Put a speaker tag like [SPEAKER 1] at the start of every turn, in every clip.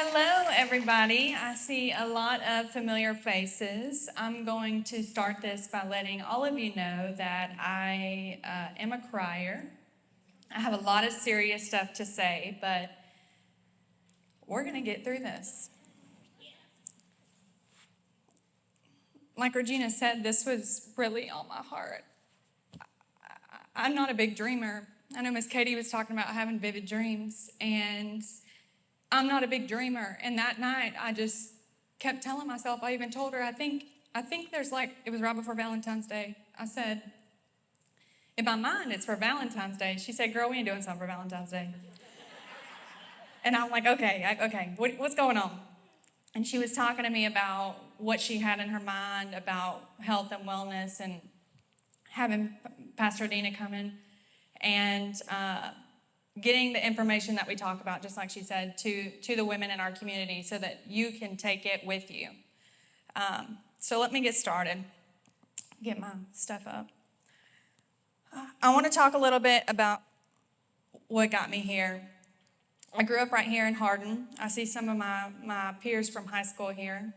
[SPEAKER 1] Hello, everybody. I see a lot of familiar faces. I'm going to start this by letting all of you know that I am a crier. I have a lot of serious stuff to say, but we're going to get through this. Like Regina said, this was really on my heart. I'm not a big dreamer. I know Miss Katie was talking about having vivid dreams, and I'm not a big dreamer. And that night, I just kept telling myself, I even told her, I think there's it was right before Valentine's Day. I said, in my mind, it's for Valentine's Day. She said, girl, we ain't doing something for Valentine's Day. And I'm like, okay, what's going on? And she was talking to me about what she had in her mind about health and wellness and having Pastor Dina come in and getting the information that we talk about, just like she said, to the women in our community so that you can take it with you. So let me get started. Get my stuff up. I want to talk a little bit about what got me here. I grew up right here in Hardin. I see some of my peers from high school here.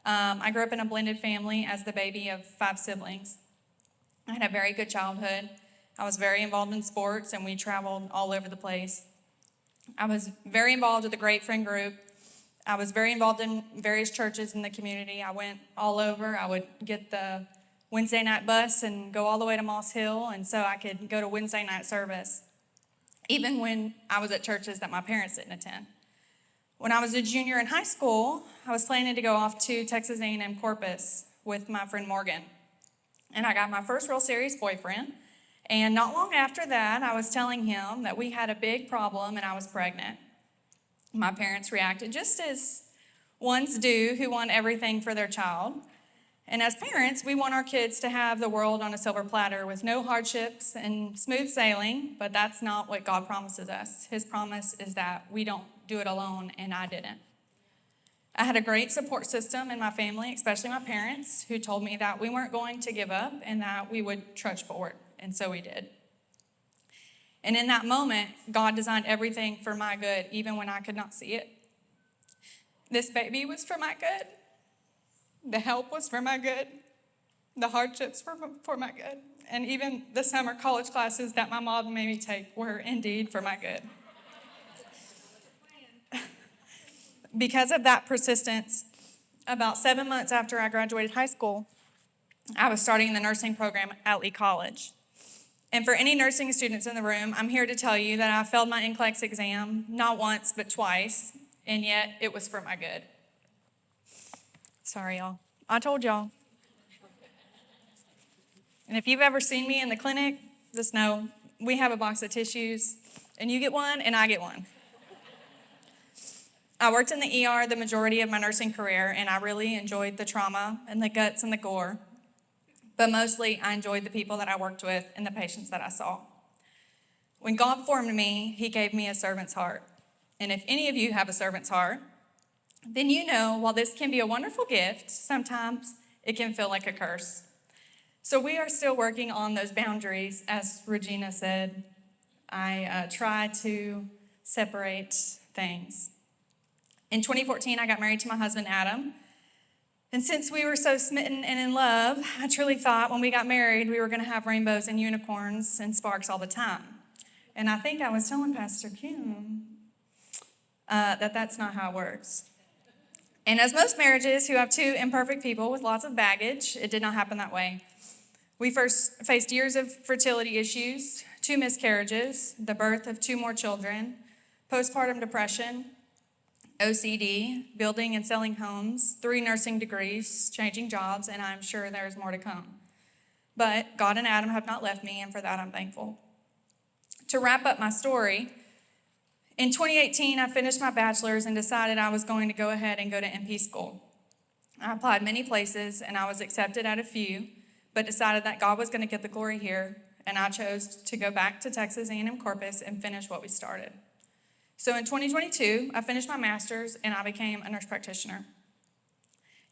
[SPEAKER 1] I grew up in a blended family as the baby of 5 siblings. I had a very good childhood. I was very involved in sports, and we traveled all over the place. I was very involved with the Great Friend Group. I was very involved in various churches in the community. I went all over. I would get the Wednesday night bus and go all the way to Moss Hill, and so I could go to Wednesday night service, even when I was at churches that my parents didn't attend. When I was a junior in high school, I was planning to go off to Texas A&M Corpus with my friend Morgan, and I got my first real serious boyfriend. And not long after that, I was telling him that we had a big problem and I was pregnant. My parents reacted just as ones do who want everything for their child. And as parents, we want our kids to have the world on a silver platter with no hardships and smooth sailing, but that's not what God promises us. His promise is that we don't do it alone, and I didn't. I had a great support system in my family, especially my parents, who told me that we weren't going to give up and that we would trudge forward. And so we did. And in that moment, God designed everything for my good, even when I could not see it. This baby was for my good. The help was for my good. The hardships were for my good. And even the summer college classes that my mom made me take were indeed for my good. Because of that persistence, about 7 months after I graduated high school, I was starting the nursing program at Lee College. And for any nursing students in the room, I'm here to tell you that I failed my NCLEX exam, not once, but twice, and yet it was for my good. Sorry, y'all. I told y'all. And if you've ever seen me in the clinic, just know we have a box of tissues, and you get one, and I get one. I worked in the ER the majority of my nursing career, and I really enjoyed the trauma and the guts and the gore. But mostly, I enjoyed the people that I worked with and the patients that I saw. When God formed me, he gave me a servant's heart. And if any of you have a servant's heart, then you know while this can be a wonderful gift, sometimes it can feel like a curse. So we are still working on those boundaries. As Regina said, I try to separate things. In 2014, I got married to my husband, Adam. And since we were so smitten and in love, I truly thought when we got married, we were going to have rainbows and unicorns and sparks all the time. And I think I was telling Pastor Kim that that's not how it works. And as most marriages who have 2 imperfect people with lots of baggage, it did not happen that way. We first faced years of fertility issues, 2 miscarriages, the birth of 2 more children, postpartum depression, OCD, building and selling homes, 3 nursing degrees, changing jobs, and I'm sure there's more to come. But God and Adam have not left me, and for that I'm thankful. To wrap up my story, in 2018, I finished my bachelor's and decided I was going to go ahead and go to NP school. I applied many places, and I was accepted at a few, but decided that God was going to get the glory here, and I chose to go back to Texas A&M Corpus and finish what we started. So in 2022, I finished my master's and I became a nurse practitioner.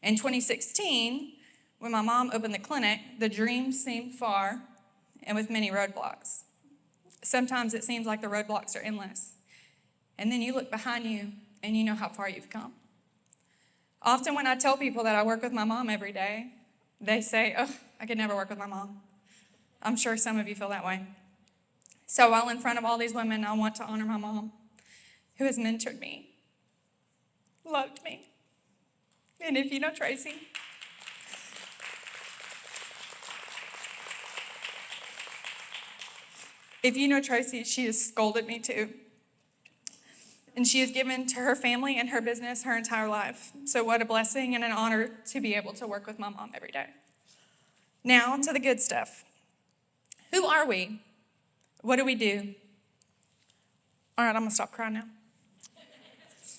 [SPEAKER 1] In 2016, when my mom opened the clinic, the dream seemed far and with many roadblocks. Sometimes it seems like the roadblocks are endless. And then you look behind you and you know how far you've come. Often when I tell people that I work with my mom every day, they say, oh, I could never work with my mom. I'm sure some of you feel that way. So while in front of all these women, I want to honor my mom, who has mentored me, loved me. And if you know Tracy, she has scolded me too. And she has given to her family and her business her entire life. So what a blessing and an honor to be able to work with my mom every day. Now to the good stuff. Who are we? What do we do? All right, I'm going to stop crying now.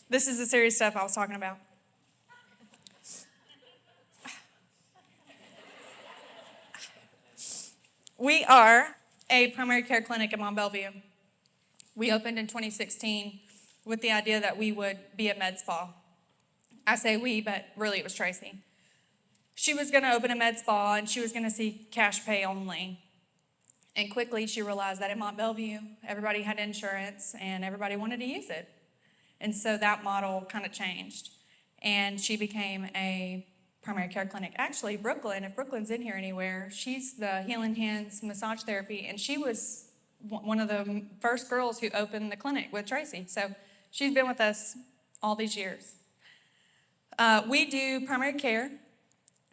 [SPEAKER 1] This is the serious stuff I was talking about. We are a primary care clinic in Mont Belvieu. We opened in 2016 with the idea that we would be a med spa. I say we, but really it was Tracy. She was going to open a med spa, and she was going to see cash pay only. And quickly she realized that in Mont Belvieu, everybody had insurance, and everybody wanted to use it. And so that model kind of changed. And she became a primary care clinic. Actually, Brooklyn, if Brooklyn's in here anywhere, she's the Healing Hands massage therapy, and she was one of the first girls who opened the clinic with Tracy. So she's been with us all these years. We do primary care.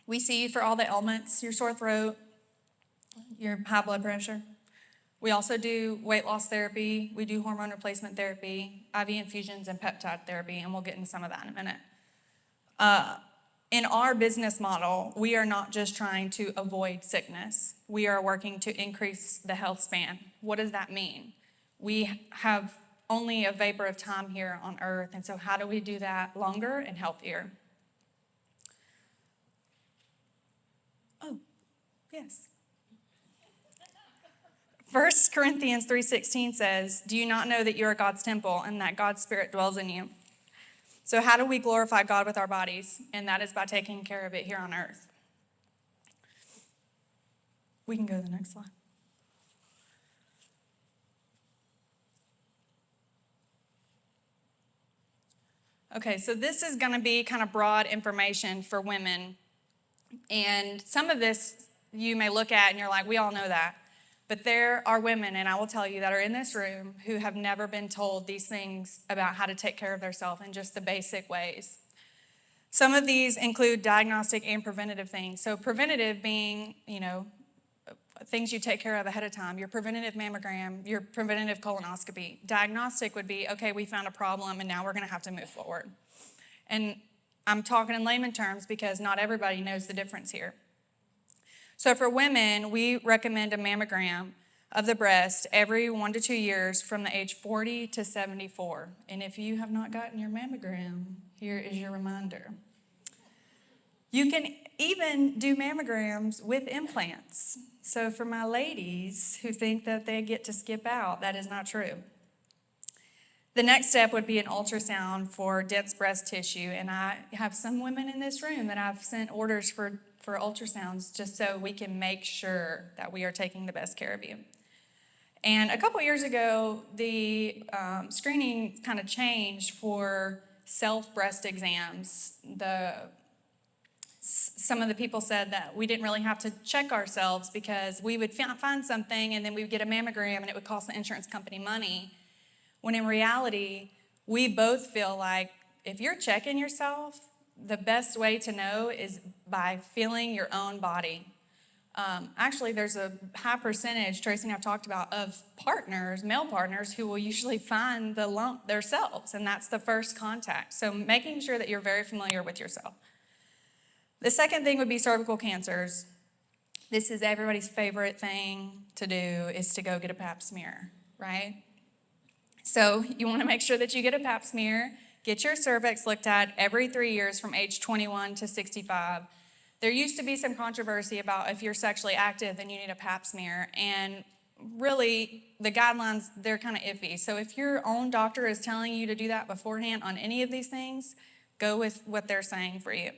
[SPEAKER 1] We see you for all the ailments, your sore throat, your high blood pressure. We also do weight loss therapy. We do hormone replacement therapy, IV infusions, and peptide therapy, and we'll get into some of that in a minute. In our business model, we are not just trying to avoid sickness. We are working to increase the health span. What does that mean? We have only a vapor of time here on earth, and so how do we do that longer and healthier? Oh, yes. 1 Corinthians 3:16 says, do you not know that you are God's temple and that God's Spirit dwells in you? So how do we glorify God with our bodies? And that is by taking care of it here on earth. We can go to the next slide. Okay, so this is going to be kind of broad information for women. And some of this you may look at and you're like, we all know that. But there are women, and I will tell you, that are in this room who have never been told these things about how to take care of themselves in just the basic ways. Some of these include diagnostic and preventative things. So preventative being, things you take care of ahead of time. Your preventative mammogram, your preventative colonoscopy. Diagnostic would be, okay, we found a problem, and now we're going to have to move forward. And I'm talking in layman terms because not everybody knows the difference here. So for women, we recommend a mammogram of the breast every 1 to 2 years from the age 40 to 74. And if you have not gotten your mammogram, here is your reminder. You can even do mammograms with implants. So for my ladies who think that they get to skip out, that is not true. The next step would be an ultrasound for dense breast tissue. And I have some women in this room that I've sent orders for ultrasounds just so we can make sure that we are taking the best care of you. And a couple years ago, the screening kind of changed for self-breast exams. Some of the people said that we didn't really have to check ourselves because we would find something and then we would get a mammogram and it would cost the insurance company money. When in reality, we both feel like if you're checking yourself, the best way to know is by feeling your own body. Actually, there's a high percentage, Tracy and I have talked about, of partners, male partners, who will usually find the lump themselves, and that's the first contact. So making sure that you're very familiar with yourself. The second thing would be cervical cancers. This is everybody's favorite thing to do, is to go get a pap smear, right? So you want to make sure that you get a pap smear. Get your cervix looked at every 3 years from age 21 to 65. There used to be some controversy about if you're sexually active, then you need a pap smear. And really, the guidelines, they're kind of iffy. So if your own doctor is telling you to do that beforehand on any of these things, go with what they're saying for you.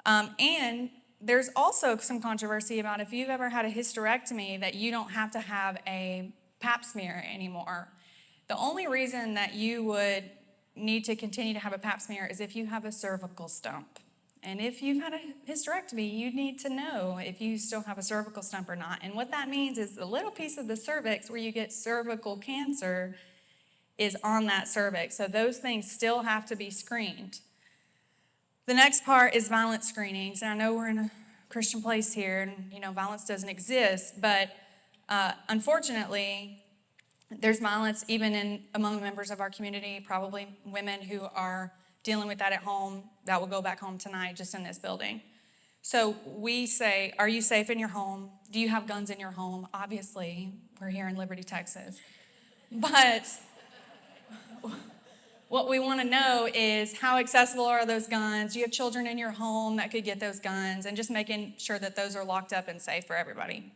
[SPEAKER 1] And there's also some controversy about if you've ever had a hysterectomy that you don't have to have a pap smear anymore. The only reason that you would need to continue to have a pap smear is if you have a cervical stump. And if you've had a hysterectomy, you need to know if you still have a cervical stump or not. And what that means is the little piece of the cervix where you get cervical cancer is on that cervix. So those things still have to be screened. The next part is violence screenings. And I know we're in a Christian place here, and violence doesn't exist, but unfortunately, there's violence even among members of our community, probably women who are dealing with that at home, that will go back home tonight just in this building. So we say, are you safe in your home? Do you have guns in your home? Obviously, we're here in Liberty, Texas. But what we want to know is how accessible are those guns? Do you have children in your home that could get those guns? And just making sure that those are locked up and safe for everybody.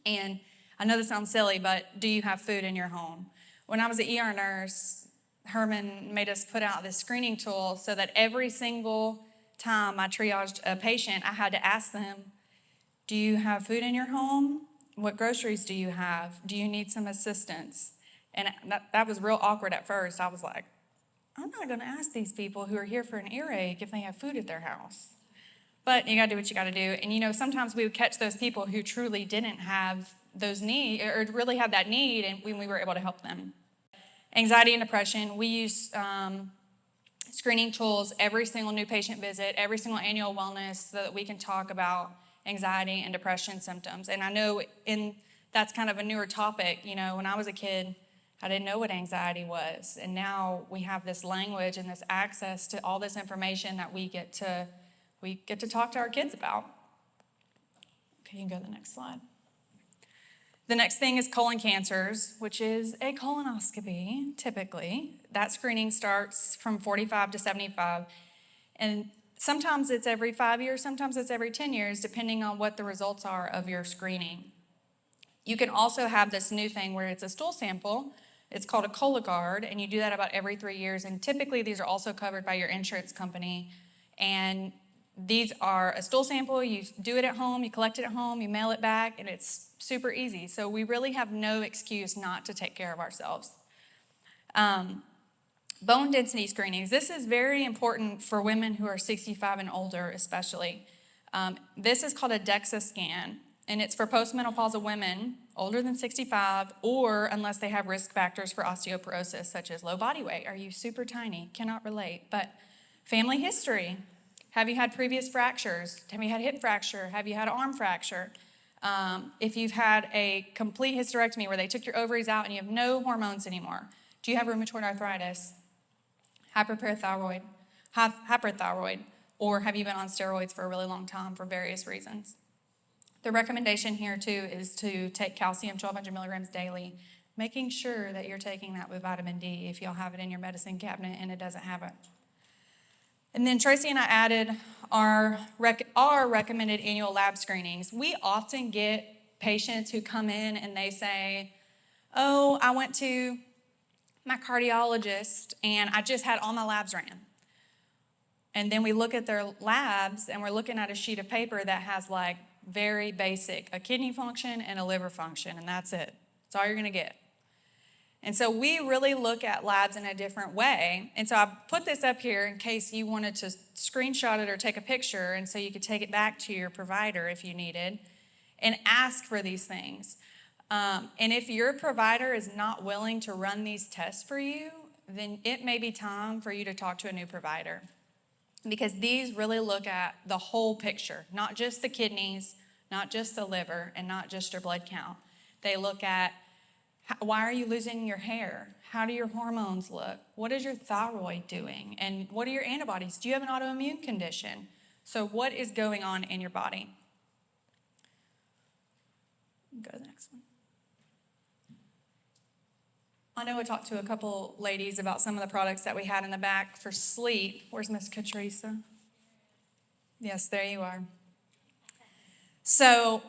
[SPEAKER 1] And I know this sounds silly, but do you have food in your home? When I was an ER nurse, Herman made us put out this screening tool so that every single time I triaged a patient, I had to ask them, do you have food in your home? What groceries do you have? Do you need some assistance? And that was real awkward at first. I was like, I'm not going to ask these people who are here for an earache if they have food at their house. But you got to do what you got to do. And sometimes we would catch those people who truly didn't have those needs or really had that need, and we were able to help them. Anxiety and depression, we use screening tools every single new patient visit, every single annual wellness, so that we can talk about anxiety and depression symptoms. And I know that's kind of a newer topic. When I was a kid, I didn't know what anxiety was. And now we have this language and this access to all this information that we get to talk to our kids about. Okay, you can go to the next slide. The next thing is colon cancers, which is a colonoscopy, typically. That screening starts from 45 to 75. And sometimes it's every 5 years, sometimes it's every 10 years, depending on what the results are of your screening. You can also have this new thing where it's a stool sample. It's called a Cologuard, and you do that about every 3 years. And typically, these are also covered by your insurance company. And these are a stool sample. You do it at home, you collect it at home, you mail it back, and it's super easy. So we really have no excuse not to take care of ourselves. Bone density screenings. This is very important for women who are 65 and older, especially. This is called a DEXA scan, and it's for postmenopausal women older than 65, or unless they have risk factors for osteoporosis, such as low body weight. Are you super tiny? Cannot relate. But family history. Have you had previous fractures? Have you had hip fracture? Have you had arm fracture? If you've had a complete hysterectomy where they took your ovaries out and you have no hormones anymore, do you have rheumatoid arthritis, hyperthyroid, or have you been on steroids for a really long time for various reasons? The recommendation here too is to take calcium 1,200 milligrams daily, making sure that you're taking that with vitamin D if you'll have it in your medicine cabinet and it doesn't have it. And then Tracy and I added our recommended annual lab screenings. We often get patients who come in and they say, oh, I went to my cardiologist and I just had all my labs ran. And then we look at their labs and we're looking at a sheet of paper that has like very basic, a kidney function and a liver function, and that's it. That's all you're going to get. And so we really look at labs in a different way. And so I put this up here in case you wanted to screenshot it or take a picture, and so you could take it back to your provider if you needed and ask for these things. And if your provider is not willing to run these tests for you, then it may be time for you to talk to a new provider, because these really look at the whole picture, not just the kidneys, not just the liver, and not just your blood count. They look at why are you losing your hair? How do your hormones look? What is your thyroid doing? And what are your antibodies? Do you have an autoimmune condition? So what is going on in your body? Go to the next one. I know I talked to a couple ladies about some of the products that we had in the back for sleep. Where's Miss Katrisa? Yes, there you are. So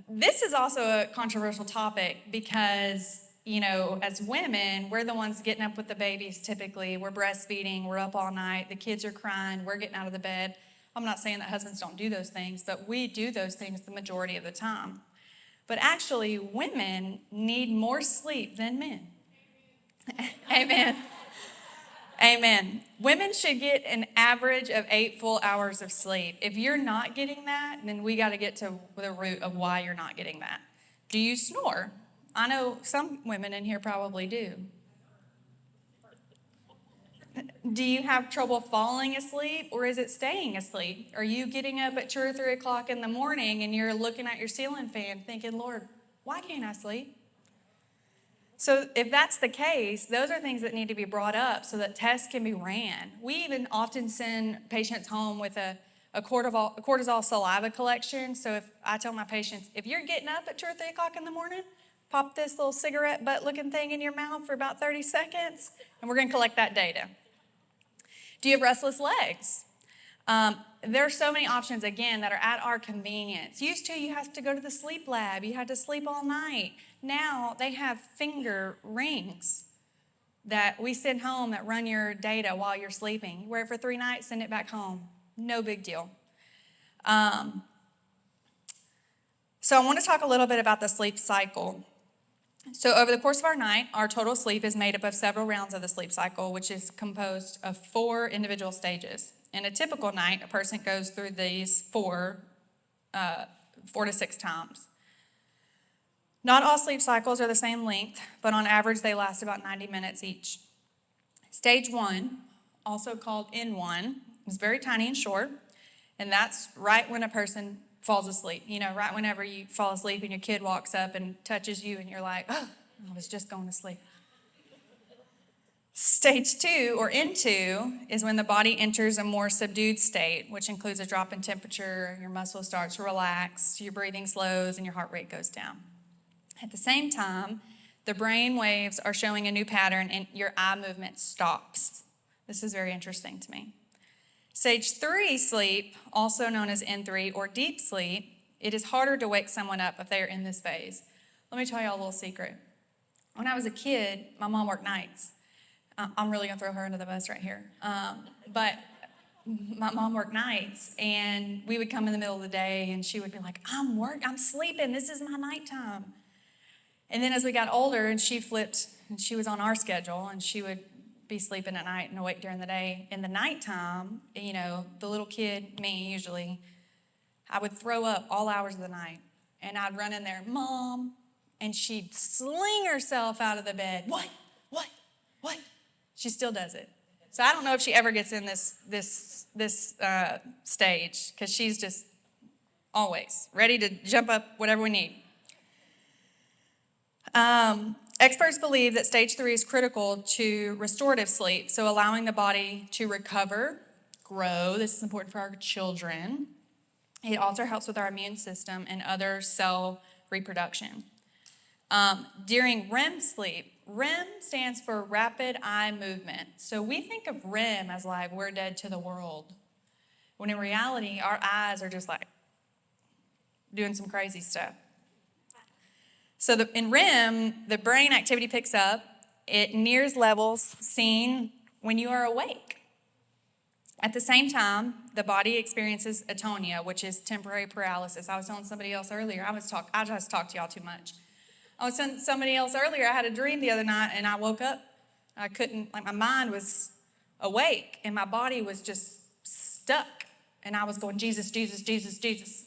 [SPEAKER 1] this is also a controversial topic because, as women, we're the ones getting up with the babies typically. We're breastfeeding, we're up all night, the kids are crying, we're getting out of the bed. I'm not saying that husbands don't do those things, but we do those things the majority of the time. But actually, women need more sleep than men. Amen. Amen. Women should get an average of 8 full hours of sleep. If you're not getting that, then we got to get to the root of why you're not getting that. Do you snore? I know some women in here probably do. Do you have trouble falling asleep, or is it staying asleep? Are you getting up at 2 or 3 o'clock in the morning and you're looking at your ceiling fan thinking, Lord, why can't I sleep? So if that's the case, those are things that need to be brought up so that tests can be ran. We even often send patients home with a cortisol saliva collection. So if I tell my patients, if you're getting up at 2 or 3 o'clock in the morning, pop this little cigarette butt looking thing in your mouth for about 30 seconds, and we're going to collect that data. Do you have restless legs? There are so many options, again, that are at our convenience. Used to, you have to go to the sleep lab. You had to sleep all night. Now, they have finger rings that we send home that run your data while you're sleeping. You wear it for 3 nights, send it back home. No big deal. So I want to talk a little bit about the sleep cycle. So over the course of our night, our total sleep is made up of several rounds of the sleep cycle, which is composed of 4 individual stages. In a typical night, a person goes through these 4 to 6 times. Not all sleep cycles are the same length, but on average, they last about 90 minutes each. Stage 1, also called N1, is very tiny and short, and that's right when a person falls asleep. You know, right whenever you fall asleep and your kid walks up and touches you and you're like, oh, I was just going to sleep. Stage 2, or N2, is when the body enters a more subdued state, which includes a drop in temperature, your muscles start to relax, your breathing slows, and your heart rate goes down. At the same time, the brain waves are showing a new pattern and your eye movement stops. This is very interesting to me. Stage 3 sleep, also known as N3 or deep sleep, it is harder to wake someone up if they are in this phase. Let me tell you all a little secret. When I was a kid, my mom worked nights. I'm really going to throw her under the bus right here. But my mom worked nights, and we would come in the middle of the day, and she would be like, I'm sleeping. This is my nighttime. And then as we got older, and she flipped, and she was on our schedule, and she would be sleeping at night and awake during the day. In the nighttime, you know, the little kid, me usually, I would throw up all hours of the night, and I'd run in there, Mom, and she'd sling herself out of the bed. What? She still does it. So I don't know if she ever gets in this stage, because she's just always ready to jump up whatever we need. Experts believe that stage 3 is critical to restorative sleep, so allowing the body to recover, grow. This is important for our children. It also helps with our immune system and other cell reproduction. During REM sleep, REM stands for rapid eye movement. So we think of REM as like we're dead to the world, when in reality, our eyes are just like doing some crazy stuff. So in REM, the brain activity picks up. It nears levels seen when you are awake. At the same time, the body experiences atonia, which is temporary paralysis. I was telling somebody else earlier, I just talked to y'all too much. I was telling somebody else earlier, I had a dream the other night, and I woke up. I couldn't, like, my mind was awake, and my body was just stuck. And I was going, Jesus, Jesus, Jesus, Jesus.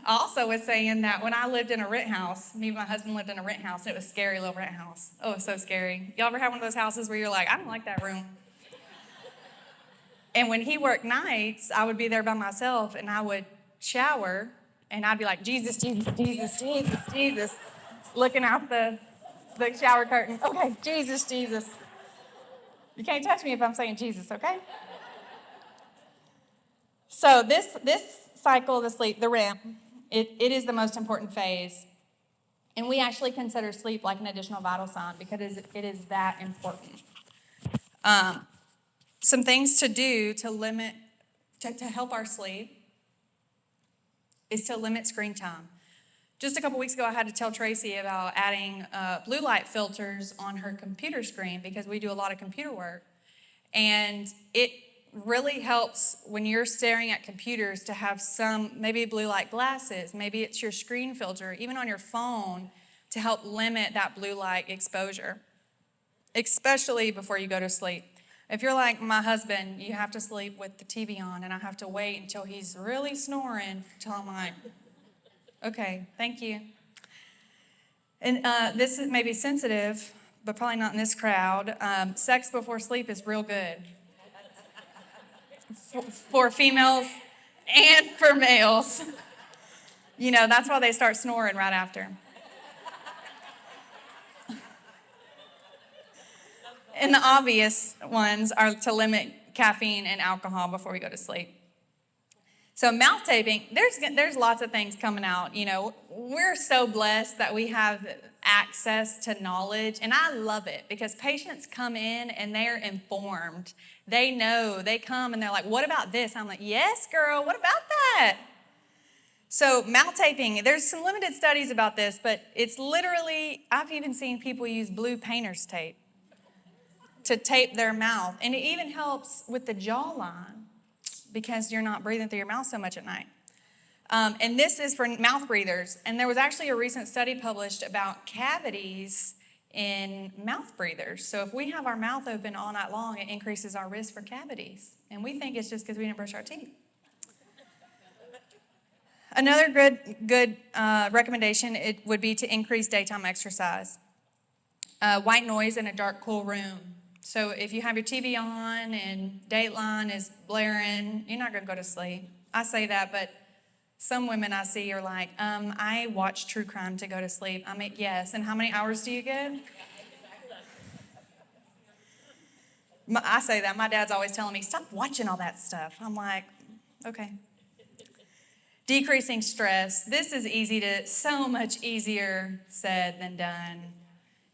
[SPEAKER 1] I also was saying that when I lived in a rent house, me and my husband lived in a rent house, and it was a scary little rent house. Oh, it was so scary. Y'all ever had one of those houses where you're like, I don't like that room? And when he worked nights, I would be there by myself, and I would shower, and I'd be like, Jesus, Jesus, Jesus, Jesus, Jesus, looking out the shower curtain. Okay, Jesus, Jesus. You can't touch me if I'm saying Jesus, okay? So this cycle of the sleep, the REM, it is the most important phase. And we actually consider sleep like an additional vital sign because it is that important. Some things to do to limit, to help our sleep is to limit screen time. Just a couple weeks ago, I had to tell Tracy about adding blue light filters on her computer screen because we do a lot of computer work. And it really helps when you're staring at computers to have some, maybe blue light glasses, maybe it's your screen filter, even on your phone, to help limit that blue light exposure. especially before you go to sleep. If you're like my husband, you have to sleep with the TV on, and I have to wait until he's really snoring until I'm like, okay, thank you. And this may be sensitive, but probably not in this crowd. Sex before sleep is real good for females and for males. You know, that's why they start snoring right after. And the obvious ones are to limit caffeine and alcohol before we go to sleep. So mouth taping, there's lots of things coming out. You know, we're so blessed that we have access to knowledge, and I love it because patients come in and they're informed. They know. They come and they're like, what about this? I'm like, yes, girl, what about that? So mouth taping, there's some limited studies about this, but it's literally, I've even seen people use blue painter's tape to tape their mouth. And it even helps with the jawline because you're not breathing through your mouth so much at night. And this is for mouth breathers. And there was actually a recent study published about cavities in mouth breathers. So if we have our mouth open all night long, it increases our risk for cavities. And we think it's just because we didn't brush our teeth. Another good recommendation, it would be to increase daytime exercise. White noise in a dark, cool room. So if you have your TV on and Dateline is blaring, you're not going to go to sleep. I say that, but some women I see are like, I watch true crime to go to sleep. I'm like, yes. And how many hours do you get? I say that. My dad's always telling me, stop watching all that stuff. I'm like, okay. Decreasing stress. This is so much easier said than done.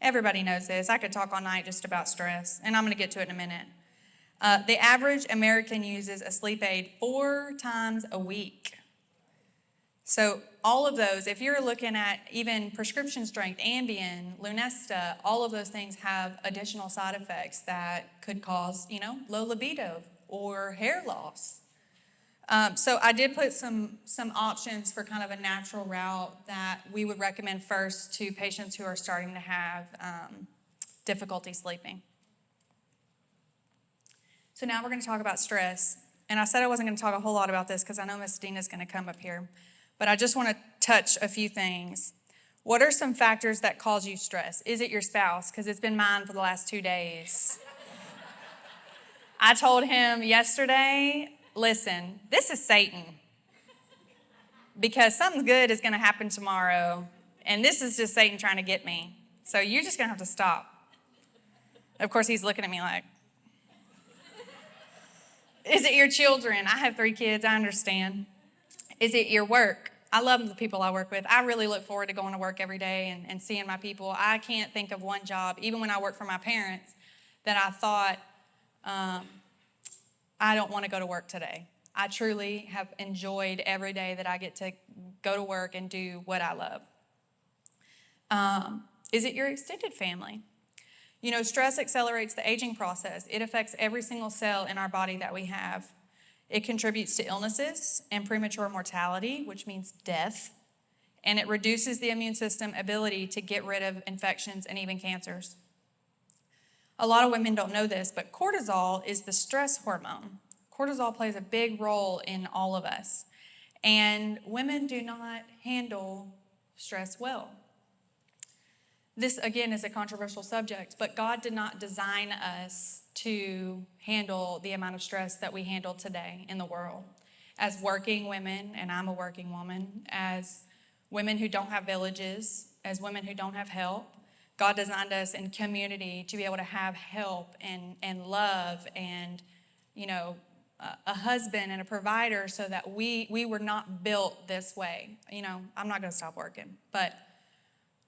[SPEAKER 1] Everybody knows this. I could talk all night just about stress, and I'm going to get to it in a minute. The average American uses a sleep aid 4 times a week. So all of those, if you're looking at even prescription strength, Ambien, Lunesta, all of those things have additional side effects that could cause, low libido or hair loss. So I did put some options for kind of a natural route that we would recommend first to patients who are starting to have difficulty sleeping. So now we're going to talk about stress. And I said I wasn't going to talk a whole lot about this because I know Miss Dina's going to come up here. But I just want to touch a few things. What are some factors that cause you stress? Is it your spouse? Because it's been mine for the last 2 days. I told him yesterday, listen, this is Satan. Because something good is going to happen tomorrow. And this is just Satan trying to get me. So you're just going to have to stop. Of course, he's looking at me like, is it your children? I have 3 kids. I understand. Is it your work? I love the people I work with. I really look forward to going to work every day and seeing my people. I can't think of one job, even when I worked for my parents, that I thought, I don't want to go to work today. I truly have enjoyed every day that I get to go to work and do what I love. Is it your extended family? Stress accelerates the aging process. It affects every single cell in our body that we have. It contributes to illnesses and premature mortality, which means death. And it reduces the immune system ability to get rid of infections and even cancers. A lot of women don't know this, but cortisol is the stress hormone. Cortisol plays a big role in all of us. And women do not handle stress well. This, again, is a controversial subject, but God did not design us to handle the amount of stress that we handle today in the world. As working women, and I'm a working woman, as women who don't have villages, as women who don't have help, God designed us in community to be able to have help and love and, a husband and a provider so that we were not built this way. I'm not going to stop working, but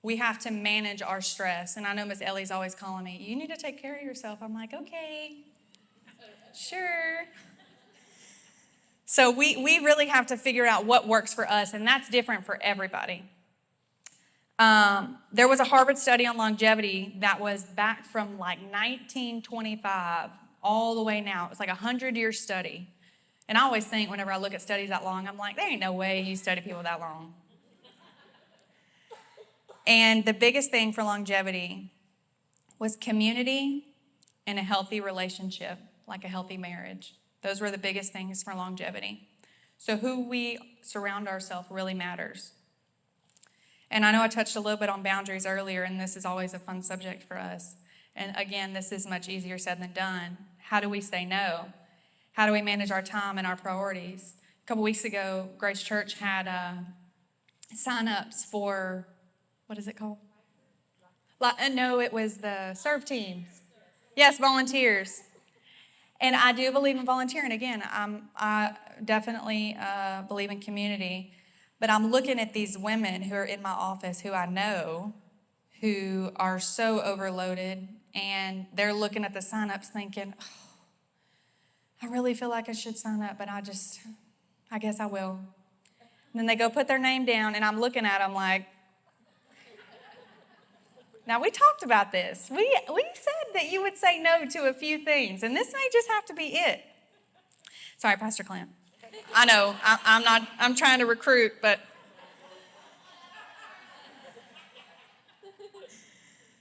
[SPEAKER 1] we have to manage our stress. And I know Miss Ellie's always calling me, you need to take care of yourself. I'm like, okay, sure. So we really have to figure out what works for us, and that's different for everybody. There was a Harvard study on longevity that was back from like 1925 all the way now. It was like a 100-year study. And I always think whenever I look at studies that long, I'm like, there ain't no way you study people that long. And the biggest thing for longevity was community and a healthy relationship, like a healthy marriage. Those were the biggest things for longevity. So who we surround ourselves really matters. And I know I touched a little bit on boundaries earlier, and this is always a fun subject for us. And again, this is much easier said than done. How do we say no? How do we manage our time and our priorities? A couple weeks ago, Grace Church had sign-ups for, what is it called? No, it was the serve teams. Yes, volunteers. And I do believe in volunteering. Again, I definitely believe in community. But I'm looking at these women who are in my office who I know who are so overloaded, and they're looking at the sign-ups thinking, oh, I really feel like I should sign up, but I guess I will. And then they go put their name down, and I'm looking at them like, now we talked about this. We said that you would say no to a few things, and this may just have to be it. Sorry, Pastor Clint. I know, I'm trying to recruit, but.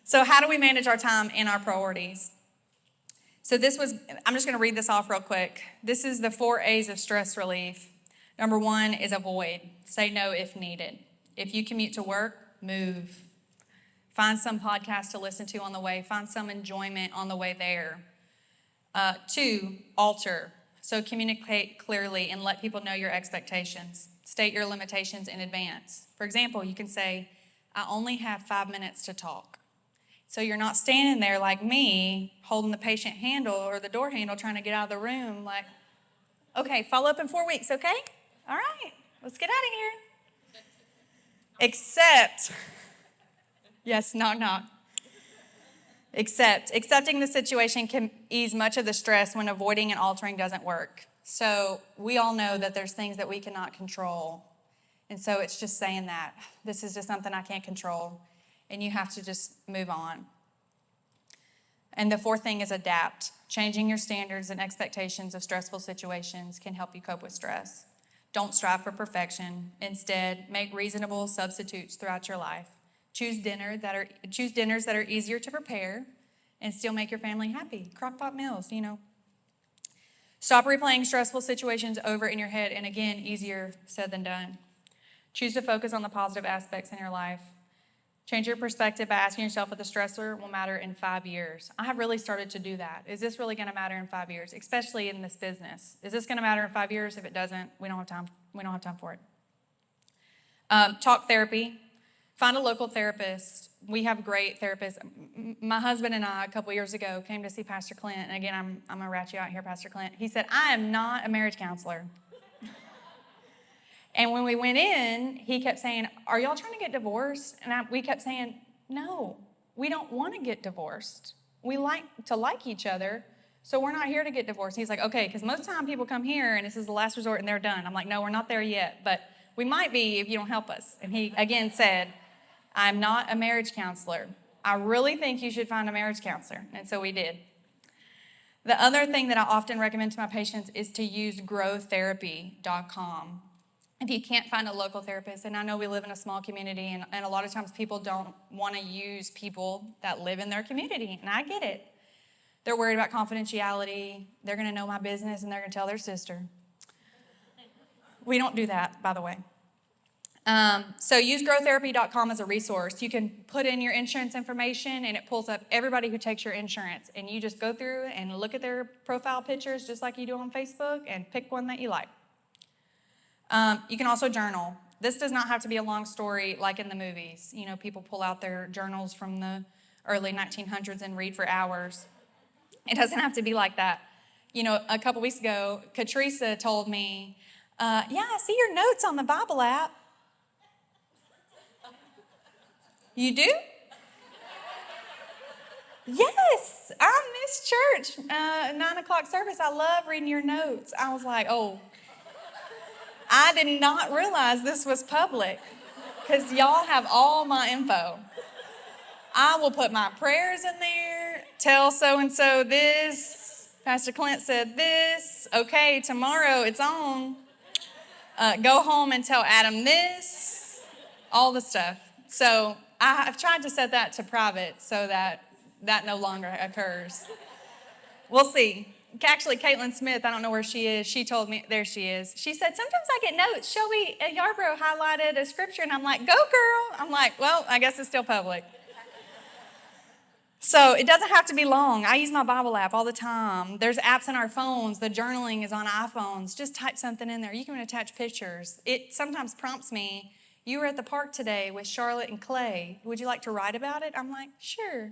[SPEAKER 1] So how do we manage our time and our priorities? So I'm just going to read this off real quick. This is the 4 A's of stress relief. Number 1 is avoid. Say no if needed. If you commute to work, move. Find some podcast to listen to on the way. Find some enjoyment on the way there. 2, alter. So communicate clearly and let people know your expectations. State your limitations in advance. For example, you can say, I only have 5 minutes to talk. So you're not standing there like me, holding the patient handle or the door handle, trying to get out of the room like, okay, follow up in 4 weeks, okay? All right, let's get out of here. Except, yes, knock. Accepting the situation can ease much of the stress when avoiding and altering doesn't work. So we all know that there's things that we cannot control. And so it's just saying that this is just something I can't control. And you have to just move on. And the 4th thing is adapt. Changing your standards and expectations of stressful situations can help you cope with stress. Don't strive for perfection. Instead, make reasonable substitutes throughout your life. Choose dinners that are easier to prepare and still make your family happy. Crock-pot meals, Stop replaying stressful situations over in your head. And again, easier said than done. Choose to focus on the positive aspects in your life. Change your perspective by asking yourself if the stressor will matter in 5 years. I have really started to do that. Is this really going to matter in 5 years, especially in this business? Is this going to matter in 5 years? If it doesn't, we don't have time. We don't have time for it. Talk therapy. Find a local therapist. We have great therapists. My husband and I, a couple years ago, came to see Pastor Clint. And again, I'm going to rat you out here, Pastor Clint. He said, I am not a marriage counselor. And when we went in, he kept saying, are y'all trying to get divorced? And we kept saying, no, we don't want to get divorced. We like to like each other, so we're not here to get divorced. He's like, okay, because most of the time people come here and this is the last resort and they're done. I'm like, no, we're not there yet, but we might be if you don't help us. And he again said, I'm not a marriage counselor. I really think you should find a marriage counselor. And so we did. The other thing that I often recommend to my patients is to use growtherapy.com. If you can't find a local therapist, and I know we live in a small community, and a lot of times people don't want to use people that live in their community, and I get it. They're worried about confidentiality. They're going to know my business, and they're going to tell their sister. We don't do that, by the way. So use growtherapy.com as a resource. You can put in your insurance information, and it pulls up everybody who takes your insurance, and you just go through and look at their profile pictures just like you do on Facebook and pick one that you like. You can also journal. This does not have to be a long story like in the movies. People pull out their journals from the early 1900s and read for hours. It doesn't have to be like that. A couple weeks ago, Tracy told me, yeah, I see your notes on the Bible app. You do? Yes, I missed church, 9 o'clock service. I love reading your notes. I was like, oh, I did not realize this was public because y'all have all my info. I will put my prayers in there, tell so-and-so this, Pastor Clint said this, okay, tomorrow it's on. Go home and tell Adam this, all the stuff. So I've tried to set that to private so that that no longer occurs. We'll see. Actually, Caitlin Smith, I don't know where she is. She told me, there she is. She said, sometimes I get notes. Shelby at Yarbrough highlighted a scripture, and I'm like, go girl. I'm like, well, I guess it's still public. So it doesn't have to be long. I use my Bible app all the time. There's apps on our phones. The journaling is on iPhones. Just type something in there. You can attach pictures. It sometimes prompts me, you were at the park today with Charlotte and Clay. Would you like to write about it? I'm like, sure.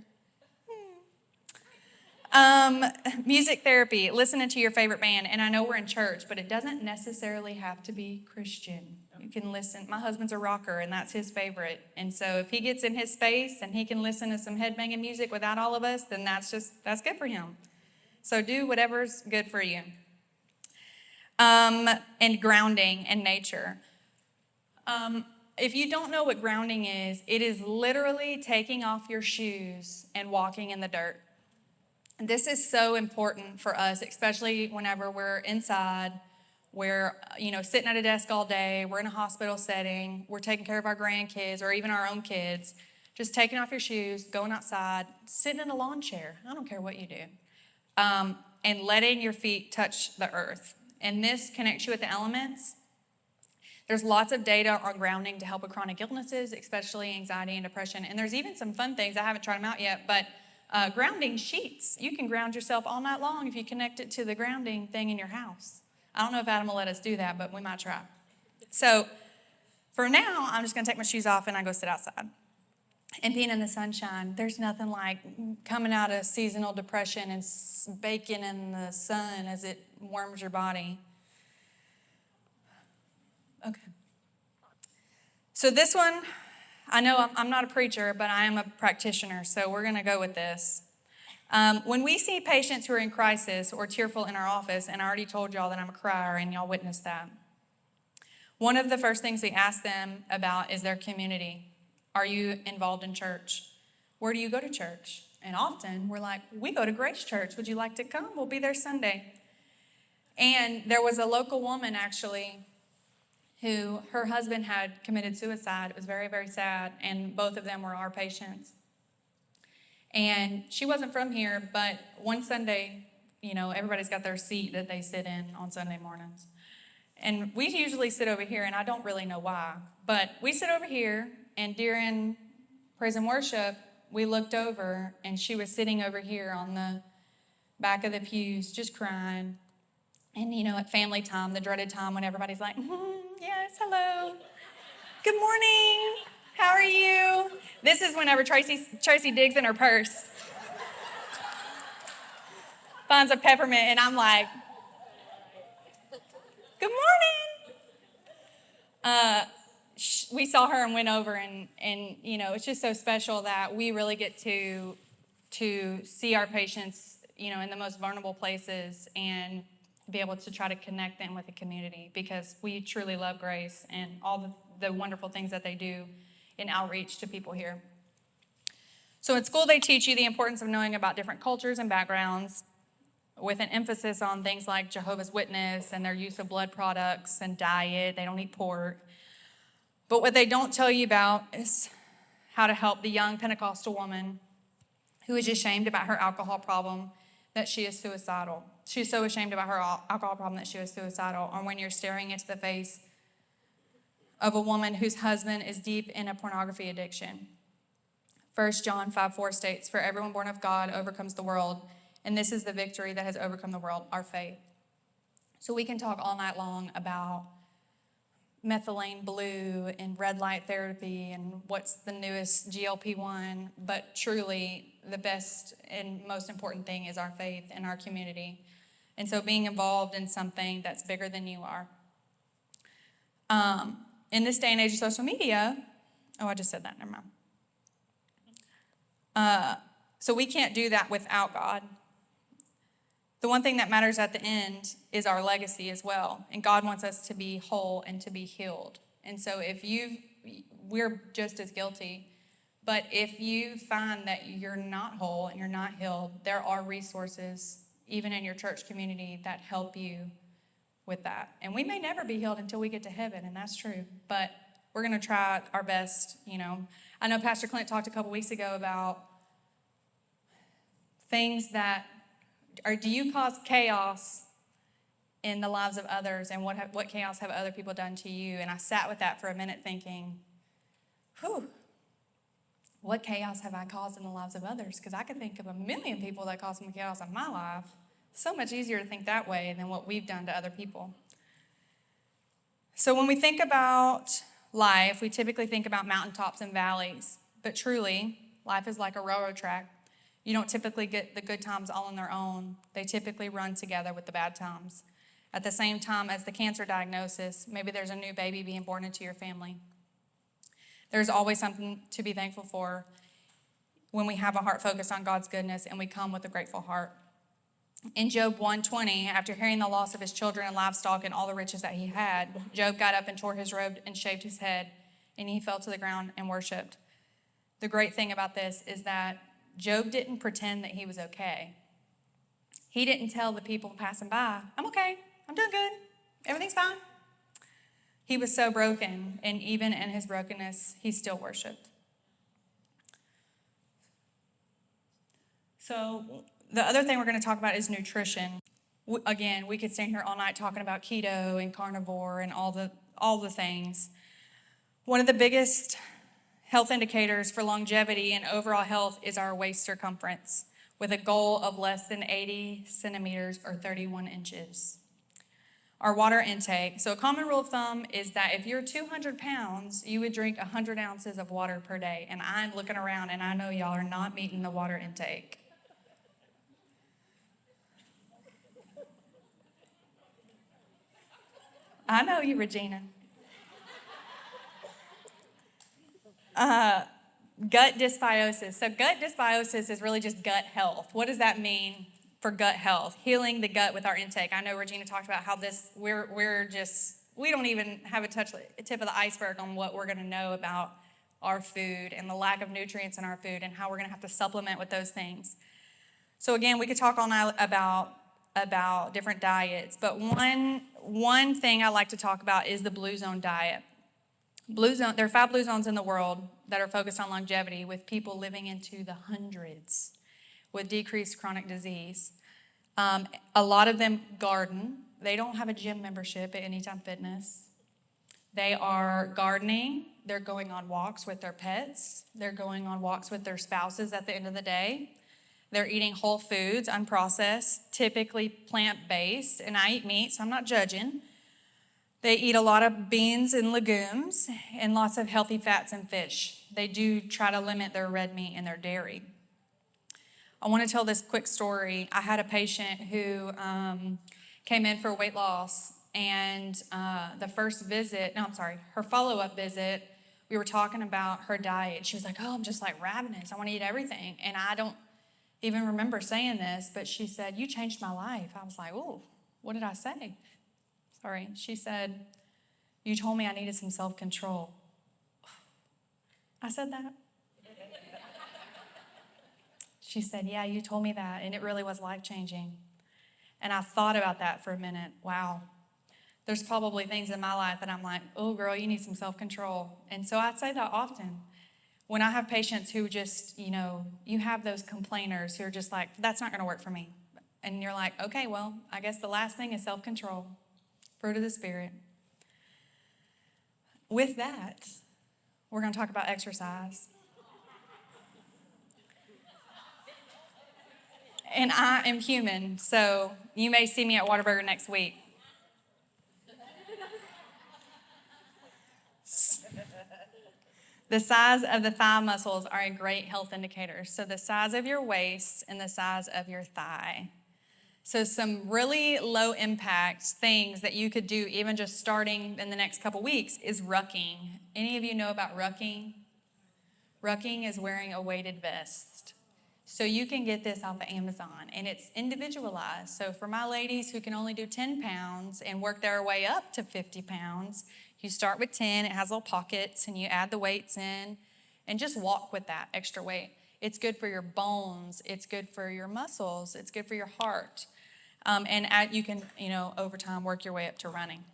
[SPEAKER 1] Music therapy, listening to your favorite band. And I know we're in church, but it doesn't necessarily have to be Christian. You can listen. My husband's a rocker, and that's his favorite. And so if he gets in his space and he can listen to some headbanging music without all of us, then that's good for him. So do whatever's good for you. And grounding and nature. If you don't know what grounding is, it is literally taking off your shoes and walking in the dirt. This is so important for us, especially whenever we're inside, we're, sitting at a desk all day, we're in a hospital setting, we're taking care of our grandkids or even our own kids. Just taking off your shoes, going outside, sitting in a lawn chair. I don't care what you do. And letting your feet touch the earth. And this connects you with the elements. There's lots of data on grounding to help with chronic illnesses, especially anxiety and depression. And there's even some fun things. I haven't tried them out yet, but grounding sheets. You can ground yourself all night long if you connect it to the grounding thing in your house. I don't know if Adam will let us do that, but we might try. So for now, I'm just going to take my shoes off and I go sit outside. And being in the sunshine, there's nothing like coming out of seasonal depression and baking in the sun as it warms your body. Okay. So this one, I know I'm not a preacher, but I am a practitioner, so we're going to go with this. When we see patients who are in crisis or tearful in our office, and I already told y'all that I'm a crier, and y'all witnessed that, one of the first things we ask them about is their community. Are you involved in church? Where do you go to church? And often we're like, we go to Grace Church. Would you like to come? We'll be there Sunday. And there was a local woman, actually, who her husband had committed suicide. It was very, very sad, and both of them were our patients. And she wasn't from here, but one Sunday, everybody's got their seat that they sit in on Sunday mornings. And we usually sit over here, and I don't really know why, but we sit over here, and during praise and worship, we looked over, and she was sitting over here on the back of the pews, just crying. And, at family time, the dreaded time when everybody's like, yes, hello. Good morning. How are you? This is whenever Tracy digs in her purse, finds a peppermint, and I'm like, good morning. We saw her and went over, and it's just so special that we really get to see our patients, in the most vulnerable places and be able to try to connect them with the community, because we truly love Grace and all the wonderful things that they do in outreach to people here. So at school, they teach you the importance of knowing about different cultures and backgrounds, with an emphasis on things like Jehovah's Witness and their use of blood products and diet. They don't eat pork. But what they don't tell you about is how to help the young Pentecostal woman who is ashamed about her alcohol problem that she is suicidal. She's so ashamed about her alcohol problem that she was suicidal. Or when you're staring into the face of a woman whose husband is deep in a pornography addiction. 1 John 5:4 states, for everyone born of God overcomes the world, and this is the victory that has overcome the world, our faith. So we can talk all night long about methylene blue and red light therapy and what's the newest GLP-1, but truly the best and most important thing is our faith and our community. And so being involved in something that's bigger than you are. In this day and age of social media, I just said that, never mind. So we can't do that without God. The one thing that matters at the end is our legacy as well. And God wants us to be whole and to be healed. And so we're just as guilty. But if you find that you're not whole and you're not healed, there are resources, even in your church community, that help you with that. And we may never be healed until we get to heaven, and that's true. But we're going to try our best, I know Pastor Clint talked a couple weeks ago about things that, or do you cause chaos in the lives of others, and what chaos have other people done to you? And I sat with that for a minute thinking, whew, what chaos have I caused in the lives of others? Because I could think of a million people that caused some chaos in my life. So much easier to think that way than what we've done to other people. So when we think about life, we typically think about mountaintops and valleys. But truly, life is like a railroad track. You don't typically get the good times all on their own. They typically run together with the bad times. At the same time as the cancer diagnosis, maybe there's a new baby being born into your family. There's always something to be thankful for when we have a heart focused on God's goodness and we come with a grateful heart. In Job 1:20, after hearing the loss of his children and livestock and all the riches that he had, Job got up and tore his robe and shaved his head, and he fell to the ground and worshiped. The great thing about this is that Job didn't pretend that he was okay. He didn't tell the people passing by, I'm okay, I'm doing good, everything's fine. He was so broken, and even in his brokenness, he still worshiped. So the other thing we're going to talk about is nutrition. Again, we could stand here all night talking about keto and carnivore and all the things. One of the biggest health indicators for longevity and overall health is our waist circumference, with a goal of less than 80 centimeters or 31 inches. Our water intake. So a common rule of thumb is that if you're 200 pounds, you would drink 100 ounces of water per day. And I'm looking around, and I know y'all are not meeting the water intake. I know you, Regina. Gut dysbiosis. So gut dysbiosis is really just gut health. What does that mean for gut health? Healing the gut with our intake. I know Regina talked about how we don't even have a tip of the iceberg on what we're going to know about our food and the lack of nutrients in our food and how we're going to have to supplement with those things. So again, we could talk all night about different diets, but one thing I like to talk about is the blue zone diet. There are 5 blue zones in the world that are focused on longevity, with people living into the hundreds with decreased chronic disease. A lot of them garden. They don't have a gym membership at Anytime Fitness. They are gardening. They're going on walks with their pets. They're going on walks with their spouses at the end of the day. They're eating whole foods, unprocessed, typically plant-based, and I eat meat, so I'm not judging. They eat a lot of beans and legumes and lots of healthy fats and fish. They do try to limit their red meat and their dairy. I want to tell this quick story. I had a patient who came in for weight loss, and her follow-up visit, we were talking about her diet. She was like, I'm just like ravenous. I want to eat everything. And I don't even remember saying this, but she said, you changed my life. I was like, oh, what did I say? Sorry. She said, you told me I needed some self-control. I said that. She said, yeah, you told me that, and it really was life-changing. And I thought about that for a minute. Wow. There's probably things in my life that I'm like, oh, girl, you need some self-control. And so I say that often. When I have patients who just, you have those complainers who are just like, that's not going to work for me. And you're like, okay, well, I guess the last thing is self-control, fruit of the Spirit. With that, we're going to talk about exercise. And I am human, so you may see me at Whataburger next week. The size of the thigh muscles are a great health indicator. So the size of your waist and the size of your thigh. So some really low impact things that you could do even just starting in the next couple weeks is rucking. Any of you know about rucking? Rucking is wearing a weighted vest. So you can get this off of Amazon, and it's individualized. So for my ladies who can only do 10 pounds and work their way up to 50 pounds, you start with 10, it has little pockets, and you add the weights in, and just walk with that extra weight. It's good for your bones, it's good for your muscles, it's good for your heart. You can, over time work your way up to running.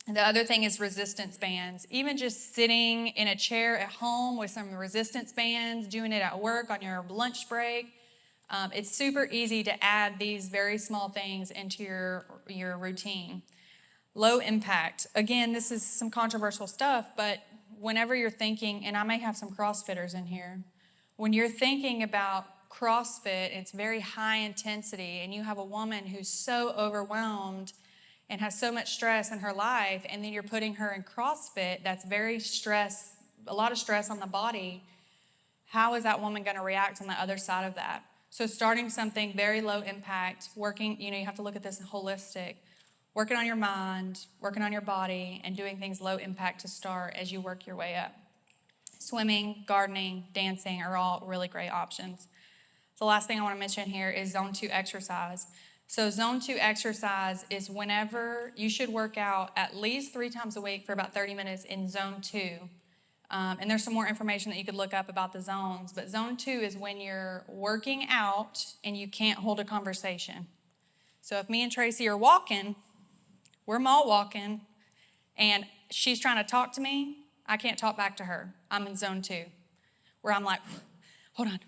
[SPEAKER 1] And the other thing is resistance bands. Even just sitting in a chair at home with some resistance bands, doing it at work on your lunch break, It's super easy to add these very small things into your routine. Low impact. Again, this is some controversial stuff, but whenever you're thinking, and I may have some CrossFitters in here, when you're thinking about CrossFit, it's very high intensity, and you have a woman who's so overwhelmed and has so much stress in her life, and then you're putting her in CrossFit, that's very a lot of stress on the body. How is that woman going to react on the other side of that? So starting something very low impact, working, you have to look at this holistic, working on your mind, working on your body, and doing things low impact to start as you work your way up. Swimming, gardening, dancing are all really great options. The last thing I want to mention here is zone 2 exercise. So zone 2 exercise is whenever you should work out at least 3 times a week for about 30 minutes in zone 2. And there's some more information that you could look up about the zones. But zone 2 is when you're working out and you can't hold a conversation. So if me and Tracy are walking, we're mall walking, and she's trying to talk to me, I can't talk back to her. I'm in zone 2, where I'm like, hold on.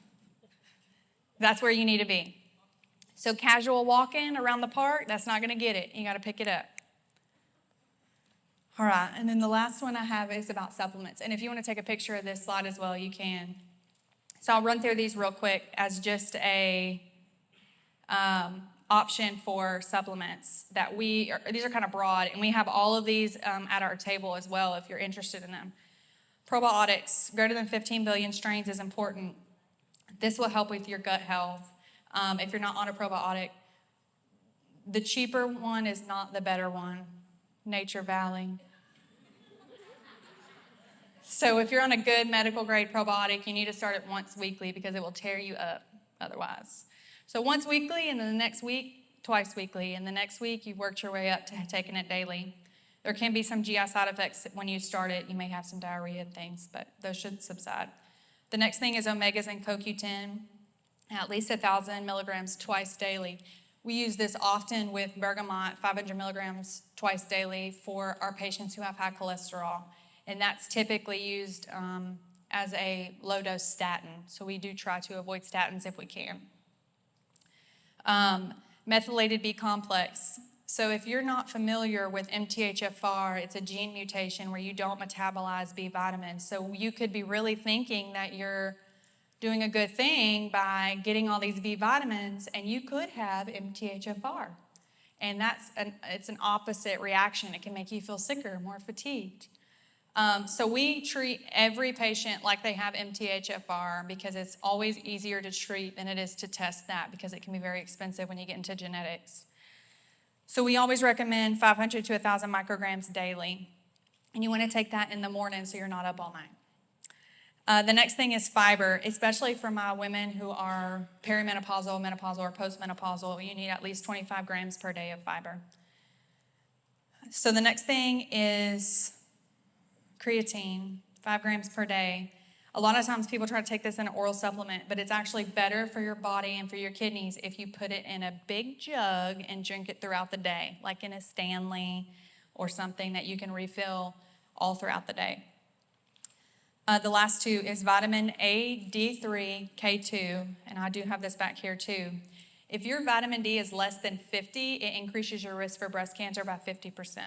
[SPEAKER 1] That's where you need to be. So casual walking around the park, that's not going to get it. You got to pick it up. All right, and then the last one I have is about supplements. And if you want to take a picture of this slide as well, you can. So I'll run through these real quick as just a option for supplements that these are kind of broad, and we have all of these at our table as well if you're interested in them. Probiotics, greater than 15 billion strains is important. This will help with your gut health. If you're not on a probiotic, the cheaper one is not the better one. Nature Valley. So if you're on a good medical grade probiotic, you need to start it once weekly because it will tear you up otherwise. So once weekly, and then the next week, twice weekly. And the next week, you've worked your way up to taking it daily. There can be some GI side effects when you start it. You may have some diarrhea and things, but those should subside. The next thing is omegas and CoQ10, at least 1,000 milligrams twice daily. We use this often with bergamot, 500 milligrams twice daily for our patients who have high cholesterol. And that's typically used as a low-dose statin. So we do try to avoid statins if we can. Methylated B complex. So if you're not familiar with MTHFR, it's a gene mutation where you don't metabolize B vitamins. So you could be really thinking that you're doing a good thing by getting all these B vitamins, and you could have MTHFR. And it's an opposite reaction. It can make you feel sicker, more fatigued. So we treat every patient like they have MTHFR because it's always easier to treat than it is to test that because it can be very expensive when you get into genetics. So we always recommend 500 to 1,000 micrograms daily. And you want to take that in the morning so you're not up all night. The next thing is fiber, especially for my women who are perimenopausal, menopausal, or postmenopausal. You need at least 25 grams per day of fiber. So the next thing is creatine, 5 grams per day. A lot of times people try to take this in an oral supplement, but it's actually better for your body and for your kidneys if you put it in a big jug and drink it throughout the day, like in a Stanley or something that you can refill all throughout the day. The last two is vitamin A, D3, K2, and I do have this back here too. If your vitamin D is less than 50, it increases your risk for breast cancer by 50%.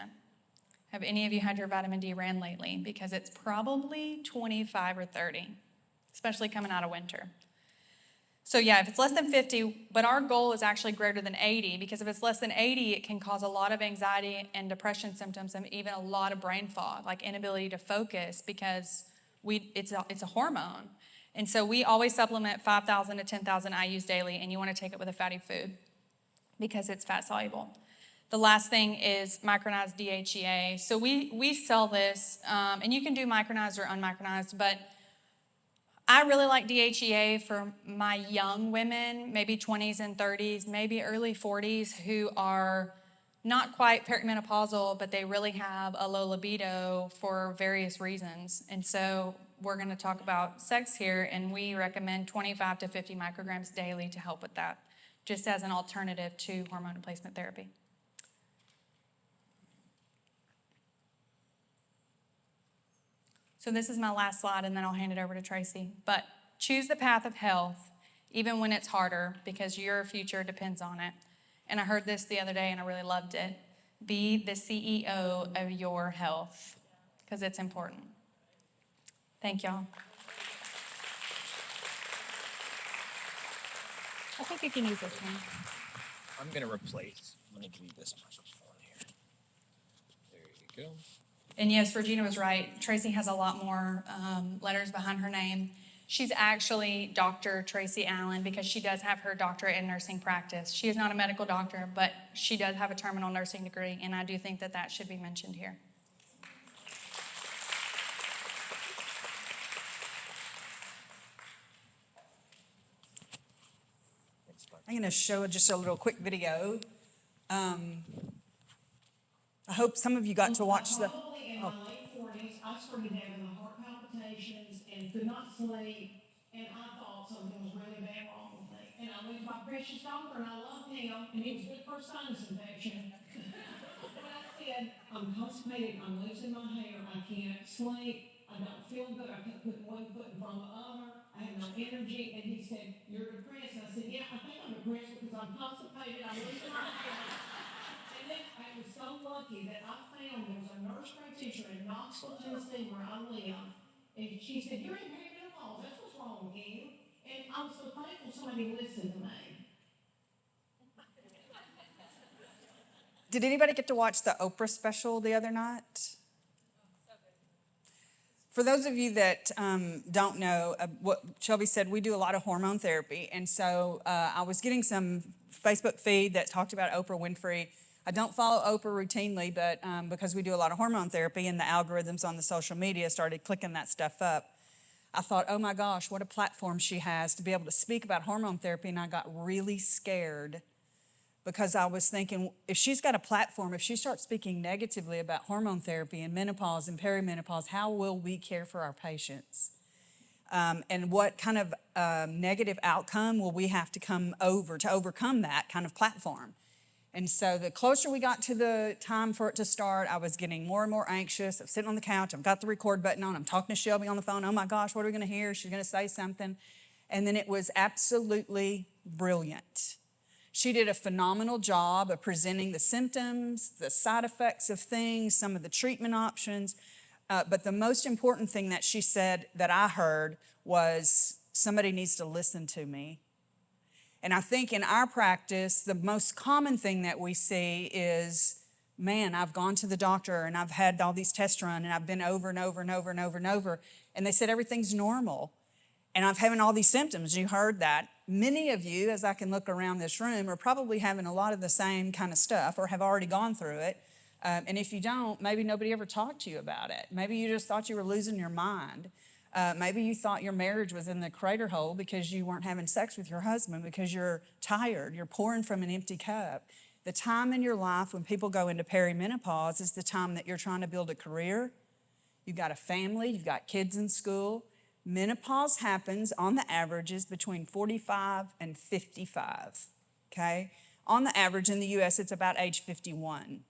[SPEAKER 1] Have any of you had your vitamin D ran lately? Because it's probably 25 or 30, especially coming out of winter. So yeah, if it's less than 50, but our goal is actually greater than 80, because if it's less than 80, it can cause a lot of anxiety and depression symptoms and even a lot of brain fog, like inability to focus, because it's a hormone. And so we always supplement 5,000 to 10,000 IUs daily, and you want to take it with a fatty food because it's fat soluble. The last thing is micronized DHEA. So we sell this, and you can do micronized or unmicronized, but I really like DHEA for my young women, maybe 20s and 30s, maybe early 40s, who are not quite perimenopausal, but they really have a low libido for various reasons. And so we're going to talk about sex here, and we recommend 25 to 50 micrograms daily to help with that, just as an alternative to hormone replacement therapy. So this is my last slide, and then I'll hand it over to Tracy. But choose the path of health. even when it's harder, because your future depends on it. And I heard this the other day and I really loved it. Be the CEO of your health, because it's important. Thank y'all. I think you can use this one.
[SPEAKER 2] I'm going to replace. I'm going to leave this microphone here. There you go.
[SPEAKER 1] And yes, Regina was right. Tracy has a lot more letters behind her name. She's actually Dr. Tracy Allen because she does have her doctorate in nursing practice. She is not a medical doctor, but she does have a terminal nursing degree, and I do think that that should be mentioned here.
[SPEAKER 3] I'm going to show just a little quick video. I hope some of you got to watch the...
[SPEAKER 4] Probably in my late 40s, I started having the heart palpitations and could not sleep, and I thought something was really bad wrong with me. And I went to my precious doctor, and I loved him, and he was good for a sinus infection. But I said, I'm constipated, I'm losing my hair, I can't sleep, I don't feel good, I kept putting one foot in front of the other, I have no energy, and he said, you're depressed. And I said, yeah, I think I'm depressed because I'm constipated, I'm losing my hair. And then I was so lucky that I found there was a nurse practitioner in Knoxville, Tennessee, where I live, and she said, you're in perimenopause, that's what's wrong with you. And I was so thankful somebody listened to me.
[SPEAKER 3] Did anybody get to watch the Oprah special the other night? For those of you that don't know, what Shelby said, we do a lot of hormone therapy. And so I was getting some Facebook feed that talked about Oprah Winfrey. I don't follow Oprah routinely, but because we do a lot of hormone therapy and the algorithms on the social media started clicking that stuff up, I thought, oh my gosh, what a platform she has to be able to speak about hormone therapy. And I got really scared because I was thinking, if she's got a platform, if she starts speaking negatively about hormone therapy and menopause and perimenopause, how will we care for our patients? And what kind of negative outcome will we have to come over to overcome that kind of platform? And so the closer we got to the time for it to start, I was getting more and more anxious. I'm sitting on the couch. I've got the record button on. I'm talking to Shelby on the phone. Oh, my gosh, what are we going to hear? She's going to say something. And then it was absolutely brilliant. She did a phenomenal job of presenting the symptoms, the side effects of things, some of the treatment options. But the most important thing that she said that I heard was, somebody needs to listen to me. And I think in our practice, the most common thing that we see is, man, I've gone to the doctor and I've had all these tests run and I've been over and over and over and over and over. And they said everything's normal. And I'm having all these symptoms. You heard that. Many of you, as I can look around this room, are probably having a lot of the same kind of stuff or have already gone through it. And if you don't, maybe nobody ever talked to you about it. Maybe you just thought you were losing your mind. Maybe you thought your marriage was in the crater hole because you weren't having sex with your husband because you're tired. You're pouring from an empty cup. The time in your life when people go into perimenopause is the time that you're trying to build a career. You've got a family. You've got kids in school. Menopause happens on the averages between 45 and 55, okay? On the average in the U.S., it's about age 51.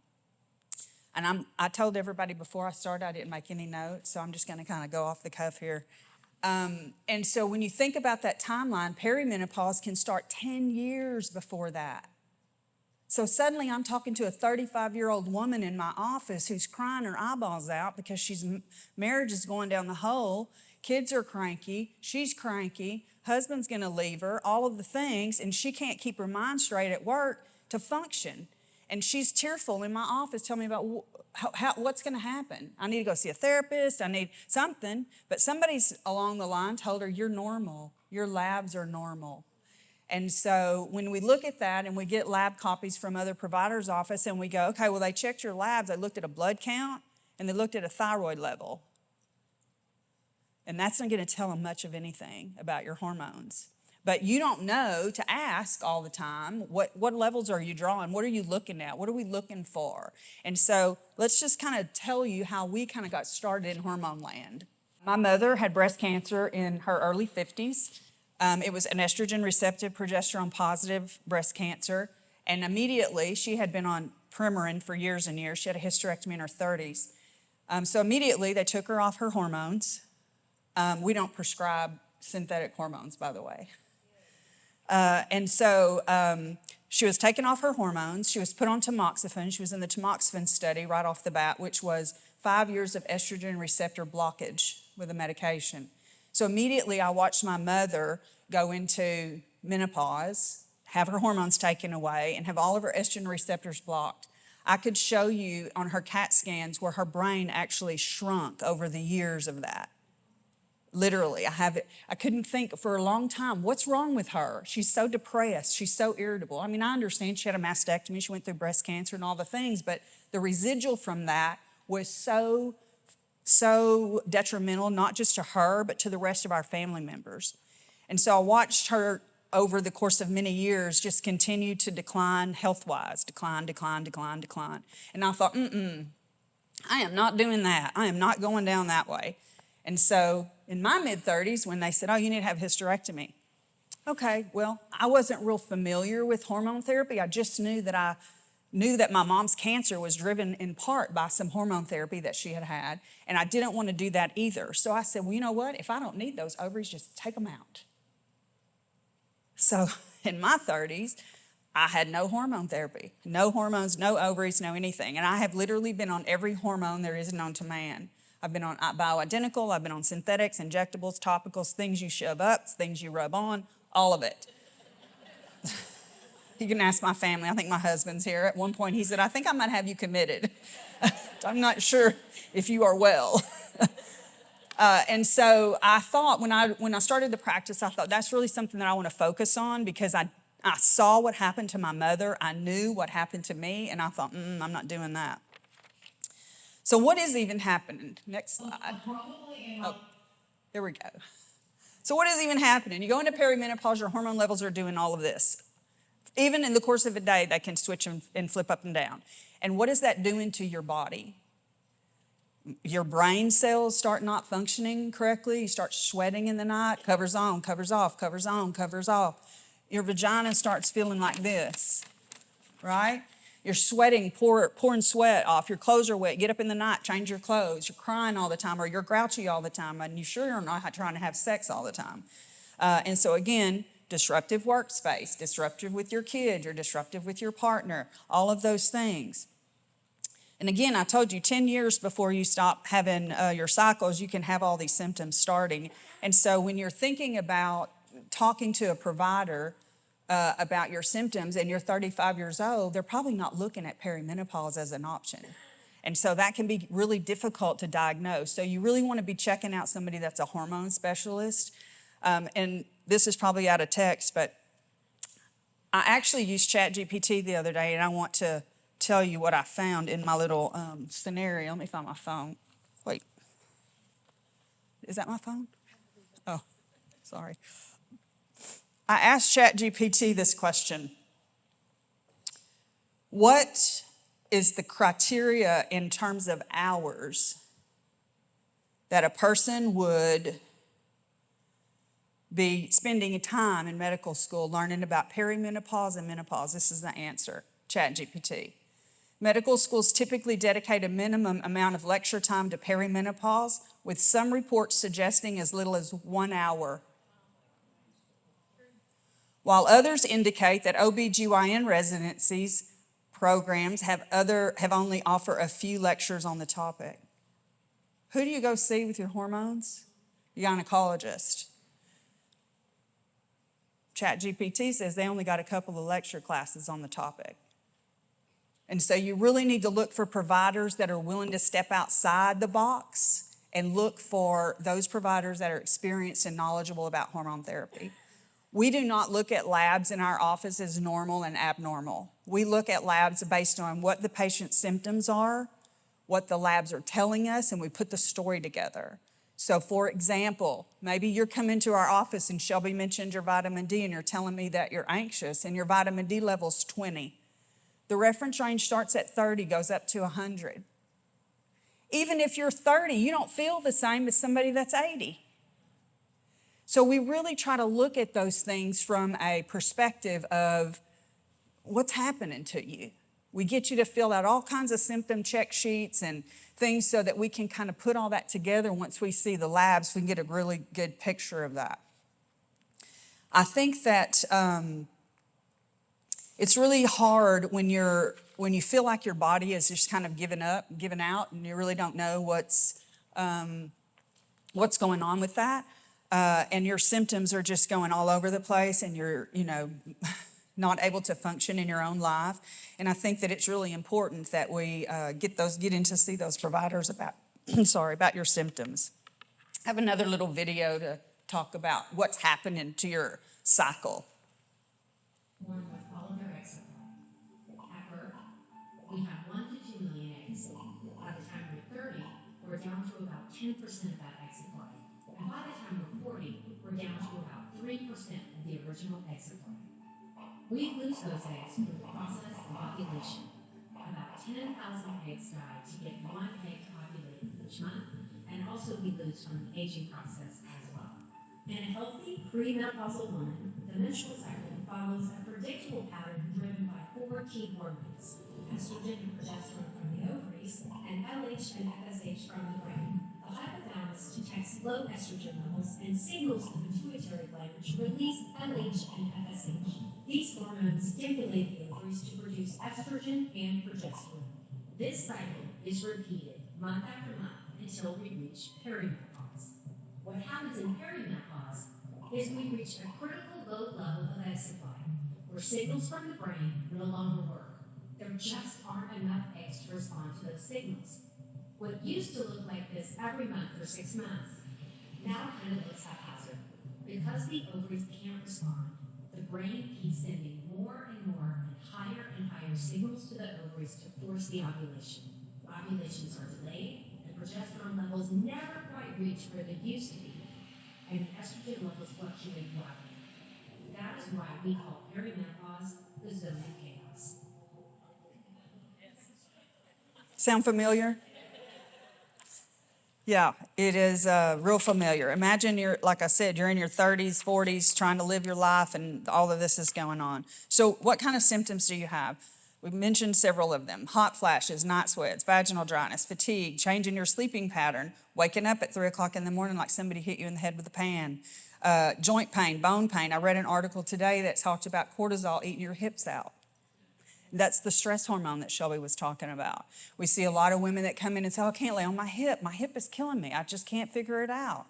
[SPEAKER 3] And I told everybody before I started, I didn't make any notes, so I'm just going to kind of go off the cuff here. And so when you think about that timeline, perimenopause can start 10 years before that. So suddenly I'm talking to a 35-year-old woman in my office who's crying her eyeballs out because she's marriage is going down the hole. Kids are cranky, she's cranky, husband's going to leave her, all of the things, and she can't keep her mind straight at work to function. And she's tearful in my office telling me about what's going to happen. I need to go see a therapist, I need something. But somebody's along the line told her, you're normal, your labs are normal. And so when we look at that and we get lab copies from other providers' office and we go, okay, well, they checked your labs, they looked at a blood count, and they looked at a thyroid level. And that's not going to tell them much of anything about your hormones. But you don't know to ask all the time, what levels are you drawing? What are you looking at? What are we looking for? And so let's just kind of tell you how we kind of got started in hormone land. My mother had breast cancer in her early 50s. It was an estrogen receptive, progesterone positive breast cancer. And immediately, she had been on Perimenopause for years and years. She had a hysterectomy in her 30s. So immediately, they took her off her hormones. We don't prescribe synthetic hormones, by the way. She was taken off her hormones. She was put on tamoxifen. She was in the tamoxifen study right off the bat, which was 5 years of estrogen receptor blockage with a medication. So immediately I watched my mother go into menopause, have her hormones taken away, and have all of her estrogen receptors blocked. I could show you on her CAT scans where her brain actually shrunk over the years of that. Literally, I couldn't think for a long time, what's wrong with her? She's so depressed. She's so irritable. I mean, I understand she had a mastectomy. She went through breast cancer and all the things, but the residual from that was so detrimental, not just to her, but to the rest of our family members. And so I watched her over the course of many years just continue to decline health-wise, decline. And I thought, I am not doing that. I am not going down that way. And so in my mid-30s, when they said, oh, you need to have hysterectomy. Okay, well, I wasn't real familiar with hormone therapy. I just knew that my mom's cancer was driven in part by some hormone therapy that she had had, and I didn't want to do that either. So I said, well, you know what? If I don't need those ovaries, just take them out. So in my 30s, I had no hormone therapy, no hormones, no ovaries, no anything. And I have literally been on every hormone there is known to man. I've been on bioidentical, I've been on synthetics, injectables, topicals, things you shove up, things you rub on, all of it. You can ask my family. I think my husband's here. At one point he said, I think I might have you committed. I'm not sure if you are well. And so I thought when I started the practice, I thought that's really something that I want to focus on because I saw what happened to my mother. I knew what happened to me, and I thought, I'm not doing that. So what is even happening? Next slide. Oh, there we go. So what is even happening? You go into perimenopause, your hormone levels are doing all of this. Even in the course of a day, they can switch and flip up and down. And what is that doing to your body? Your brain cells start not functioning correctly. You start sweating in the night. Covers on, covers off, covers on, covers off. Your vagina starts feeling like this, right? You're sweating, pouring sweat off. Your clothes are wet. Get up in the night, change your clothes. You're crying all the time, or you're grouchy all the time, and you sure you're not trying to have sex all the time. And so again, disruptive workspace, disruptive with your kid, you're disruptive with your partner, all of those things. And again, I told you 10 years before you stop having your cycles, you can have all these symptoms starting. And so when you're thinking about talking to a provider about your symptoms and you're 35 years old, they're probably not looking at perimenopause as an option. And so that can be really difficult to diagnose. So you really want to be checking out somebody that's a hormone specialist. And this is probably out of text, but I actually used ChatGPT the other day, and I want to tell you what I found in my little scenario. Let me find my phone. Wait. Is that my phone? Oh, sorry. I asked ChatGPT this question. What is the criteria in terms of hours that a person would be spending time in medical school learning about perimenopause and menopause? This is the answer, ChatGPT. Medical schools typically dedicate a minimum amount of lecture time to perimenopause, with some reports suggesting as little as 1 hour, while others indicate that OBGYN residencies programs have only offer a few lectures on the topic. Who do you go see with your hormones? Your gynecologist. ChatGPT says they only got a couple of lecture classes on the topic. And so you really need to look for providers that are willing to step outside the box and look for those providers that are experienced and knowledgeable about hormone therapy. We do not look at labs in our office as normal and abnormal. We look at labs based on what the patient's symptoms are, what the labs are telling us, and we put the story together. So for example, maybe you're coming to our office and Shelby mentioned your vitamin D and you're telling me that you're anxious and your vitamin D level's 20. The reference range starts at 30, goes up to 100. Even if you're 30, you don't feel the same as somebody that's 80. So we really try to look at those things from a perspective of what's happening to you. We get you to fill out all kinds of symptom check sheets and things so that we can kind of put all that together. Once we see the labs, we can get a really good picture of that. I think that it's really hard when you feel like your body is just kind of given out, and you really don't know what's going on with that, and your symptoms are just going all over the place, and you're not able to function in your own life. And I think that it's really important that we get in to see those providers about about your symptoms. I have another little video to talk about what's happening to your cycle.
[SPEAKER 5] Born with all of their eggs supply. At birth, we have 1 to 2 million eggs. By the time we're 30, we're down to about 10% of that egg supply. And by the time we're 40, we're down to about 3% of the original egg supply. We lose those eggs through the process of ovulation. About 10,000 eggs die to get 1 egg to ovulate each month, and also we lose from the aging process as well. In a healthy premenopausal woman, the menstrual cycle follows a predictable pattern driven by 4 key hormones: estrogen and progesterone from the ovaries, and LH and FSH from the brain. The hypothalamus detects low estrogen levels and signals the pituitary gland to release LH and FSH. These hormones stimulate the ovaries to produce estrogen and progesterone. This cycle is repeated month after month until we reach perimenopause. What happens in perimenopause is we reach a critical low level of egg supply, where signals from the brain no longer work. There just aren't enough eggs to respond to those signals. What used to look like this every month for 6 months now kind of looks haphazard. Because the ovaries can't respond, the brain keeps sending more and higher signals to the ovaries to force the ovulation. Ovulations are delayed, and progesterone levels never quite reach where they used to be, and estrogen levels fluctuate wildly. That is why we call perimenopause the zone of chaos.
[SPEAKER 3] Sound familiar? Yeah, it is real familiar. Imagine like I said, you're in your 30s, 40s, trying to live your life, and all of this is going on. So what kind of symptoms do you have? We mentioned several of them: hot flashes, night sweats, vaginal dryness, fatigue, change in your sleeping pattern, waking up at 3 o'clock in the morning like somebody hit you in the head with a pan, joint pain, bone pain. I read an article today that talked about cortisol eating your hips out. That's the stress hormone that Shelby was talking about. We see a lot of women that come in and say, oh, I can't lay on my hip. My hip is killing me. I just can't figure it out.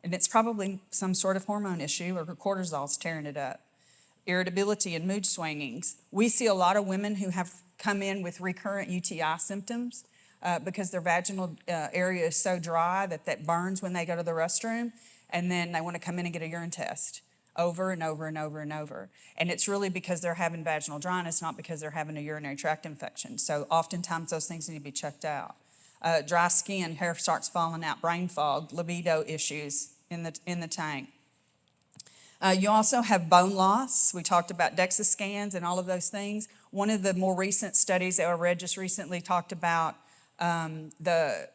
[SPEAKER 3] And it's probably some sort of hormone issue, or cortisol's tearing it up. Irritability and mood swingings. We see a lot of women who have come in with recurrent UTI symptoms because their vaginal area is so dry that burns when they go to the restroom, and then they want to come in and get a urine test over and over and over and over. And it's really because they're having vaginal dryness, not because they're having a urinary tract infection. So oftentimes those things need to be checked out. Dry skin, hair starts falling out, brain fog, libido issues in the tank. You also have bone loss. We talked about DEXA scans and all of those things. One of the more recent studies that I read just recently talked about the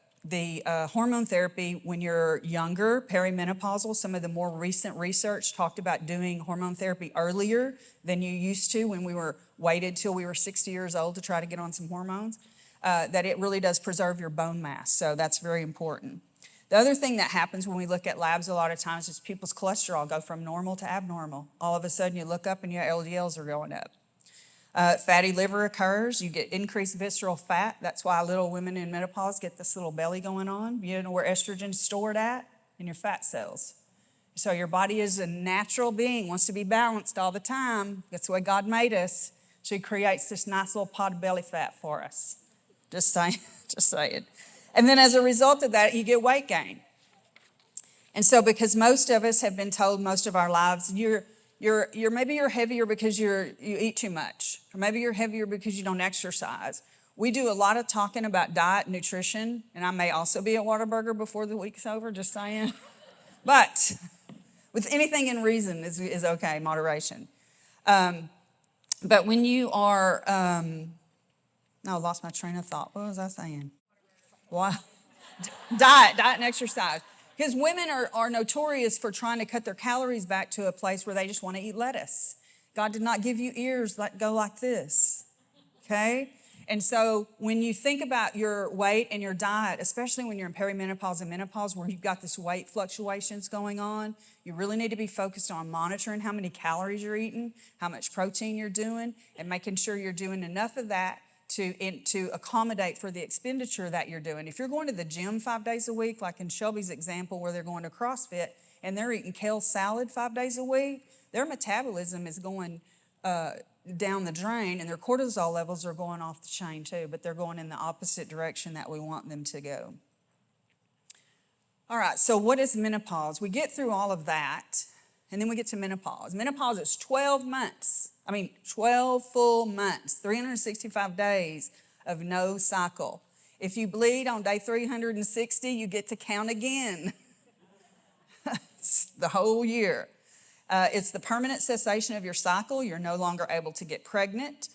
[SPEAKER 3] hormone therapy when you're younger, perimenopausal. Some of the more recent research talked about doing hormone therapy earlier than you used to, when we were waited till we were 60 years old to try to get on some hormones, that it really does preserve your bone mass. So that's very important. The other thing that happens when we look at labs a lot of times is people's cholesterol go from normal to abnormal. All of a sudden you look up and your LDLs are going up. Fatty liver occurs. You get increased visceral fat. That's why little women in menopause get this little belly going on. You know where estrogen's stored at? In your fat cells. So your body is a natural being, wants to be balanced all the time. That's the way God made us. So he creates this nice little pot of belly fat for us. Just saying, just saying. And then as a result of that, you get weight gain. And so because most of us have been told most of our lives, maybe you're heavier because you eat too much, or maybe you're heavier because you don't exercise. We do a lot of talking about diet and nutrition, and I may also be a Whataburger before the week's over, just saying. But with anything in reason is okay, moderation. But when you are, I lost my train of thought. What was I saying? Wow. Diet and exercise. Because women are notorious for trying to cut their calories back to a place where they just want to eat lettuce. God did not give you ears that go like this, okay? And so when you think about your weight and your diet, especially when you're in perimenopause and menopause where you've got this weight fluctuations going on, you really need to be focused on monitoring how many calories you're eating, how much protein you're doing, and making sure you're doing enough of that to accommodate for the expenditure that you're doing. If you're going to the gym 5 days a week, like in Shelby's example where they're going to CrossFit and they're eating kale salad 5 days a week, their metabolism is going down the drain and their cortisol levels are going off the chain too, but they're going in the opposite direction that we want them to go. All right, so what is menopause? We get through all of that and then we get to menopause. Menopause is 12 months. 12 full months, 365 days of no cycle. If you bleed on day 360, you get to count again. It's the whole year. It's the permanent cessation of your cycle. You're no longer able to get pregnant.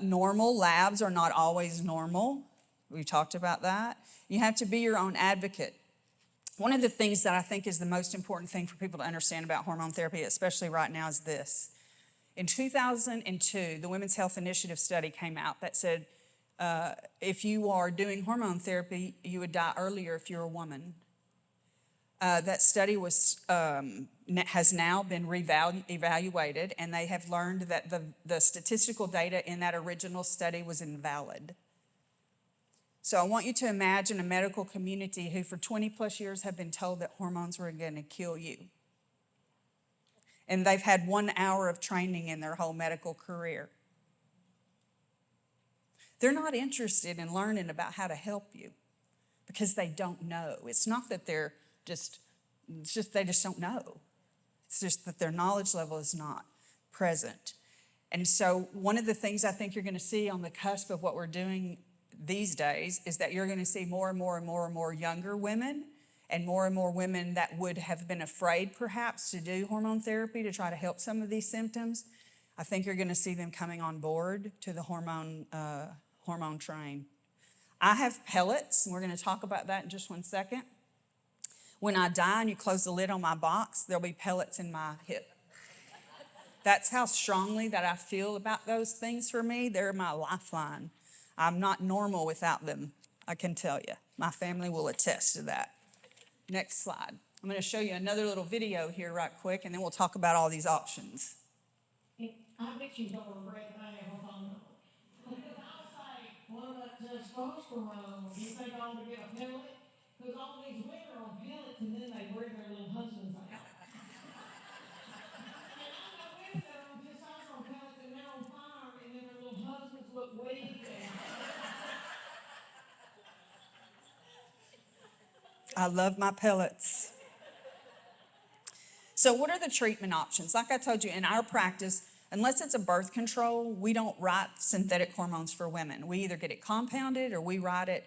[SPEAKER 3] Normal labs are not always normal. We talked about that. You have to be your own advocate. One of the things that I think is the most important thing for people to understand about hormone therapy, especially right now, is this. In 2002, the Women's Health Initiative study came out that said if you are doing hormone therapy, you would die earlier if you're a woman. That study has now been evaluated, and they have learned that the statistical data in that original study was invalid. So I want you to imagine a medical community who for 20 plus years have been told that hormones were going to kill you. And they've had 1 hour of training in their whole medical career. They're not interested in learning about how to help you because they don't know. It's not that they just don't know. It's just that their knowledge level is not present. And so one of the things I think you're going to see on the cusp of what we're doing these days is that you're going to see more and more and more and more younger women and more women that would have been afraid perhaps to do hormone therapy to try to help some of these symptoms. I think you're going to see them coming on board to the hormone train. I have pellets, and we're going to talk about that in just 1 second. When I die and you close the lid on my box, there'll be pellets in my hip. That's how strongly that I feel about those things for me. They're my lifeline. I'm not normal without them, I can tell you. My family will attest to that. Next slide. I'm going to show you another little video here right quick, and then we'll talk about all these options.
[SPEAKER 4] I bet you don't regret that I have a phone number. Because I'll say, what about testosterone? You think I ought to get a pellet? Because all these women are on pellets and then they wear their little husbands out. And I know women that are on testosterone pellets and they're on fire and then their little husbands look weak and...
[SPEAKER 3] I love my pellets. So what are the treatment options? Like I told you, in our practice, unless it's a birth control, we don't write synthetic hormones for women. We either get it compounded or we write it,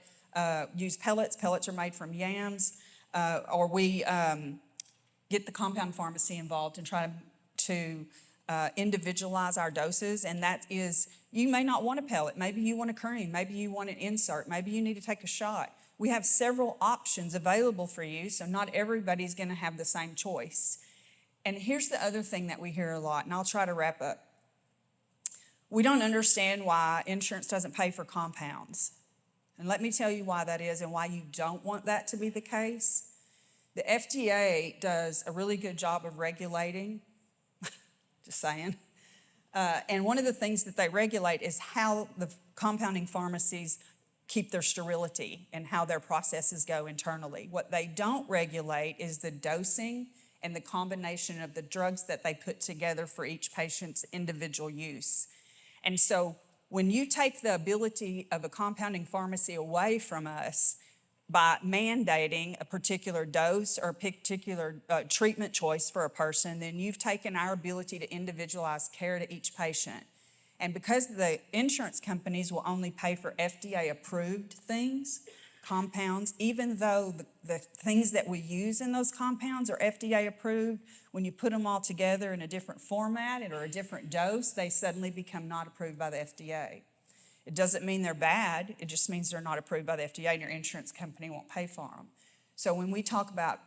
[SPEAKER 3] use pellets. Pellets are made from yams, or we get the compound pharmacy involved and try to individualize our doses. And that is, you may not want a pellet. Maybe you want a cream. Maybe you want an insert. Maybe you need to take a shot. We have several options available for you, so not everybody's going to have the same choice. And here's the other thing that we hear a lot, and I'll try to wrap up. We don't understand why insurance doesn't pay for compounds. And let me tell you why that is and why you don't want that to be the case. The FDA does a really good job of regulating, just saying. And one of the things that they regulate is how the compounding pharmacies keep their sterility and how their processes go internally. What they don't regulate is the dosing and the combination of the drugs that they put together for each patient's individual use. And so when you take the ability of a compounding pharmacy away from us by mandating a particular dose or a particular treatment choice for a person, then you've taken our ability to individualize care to each patient. And because the insurance companies will only pay for FDA-approved things, compounds, even though the things that we use in those compounds are FDA-approved, when you put them all together in a different format or a different dose, they suddenly become not approved by the FDA. It doesn't mean they're bad. It just means they're not approved by the FDA and your insurance company won't pay for them. So when we talk about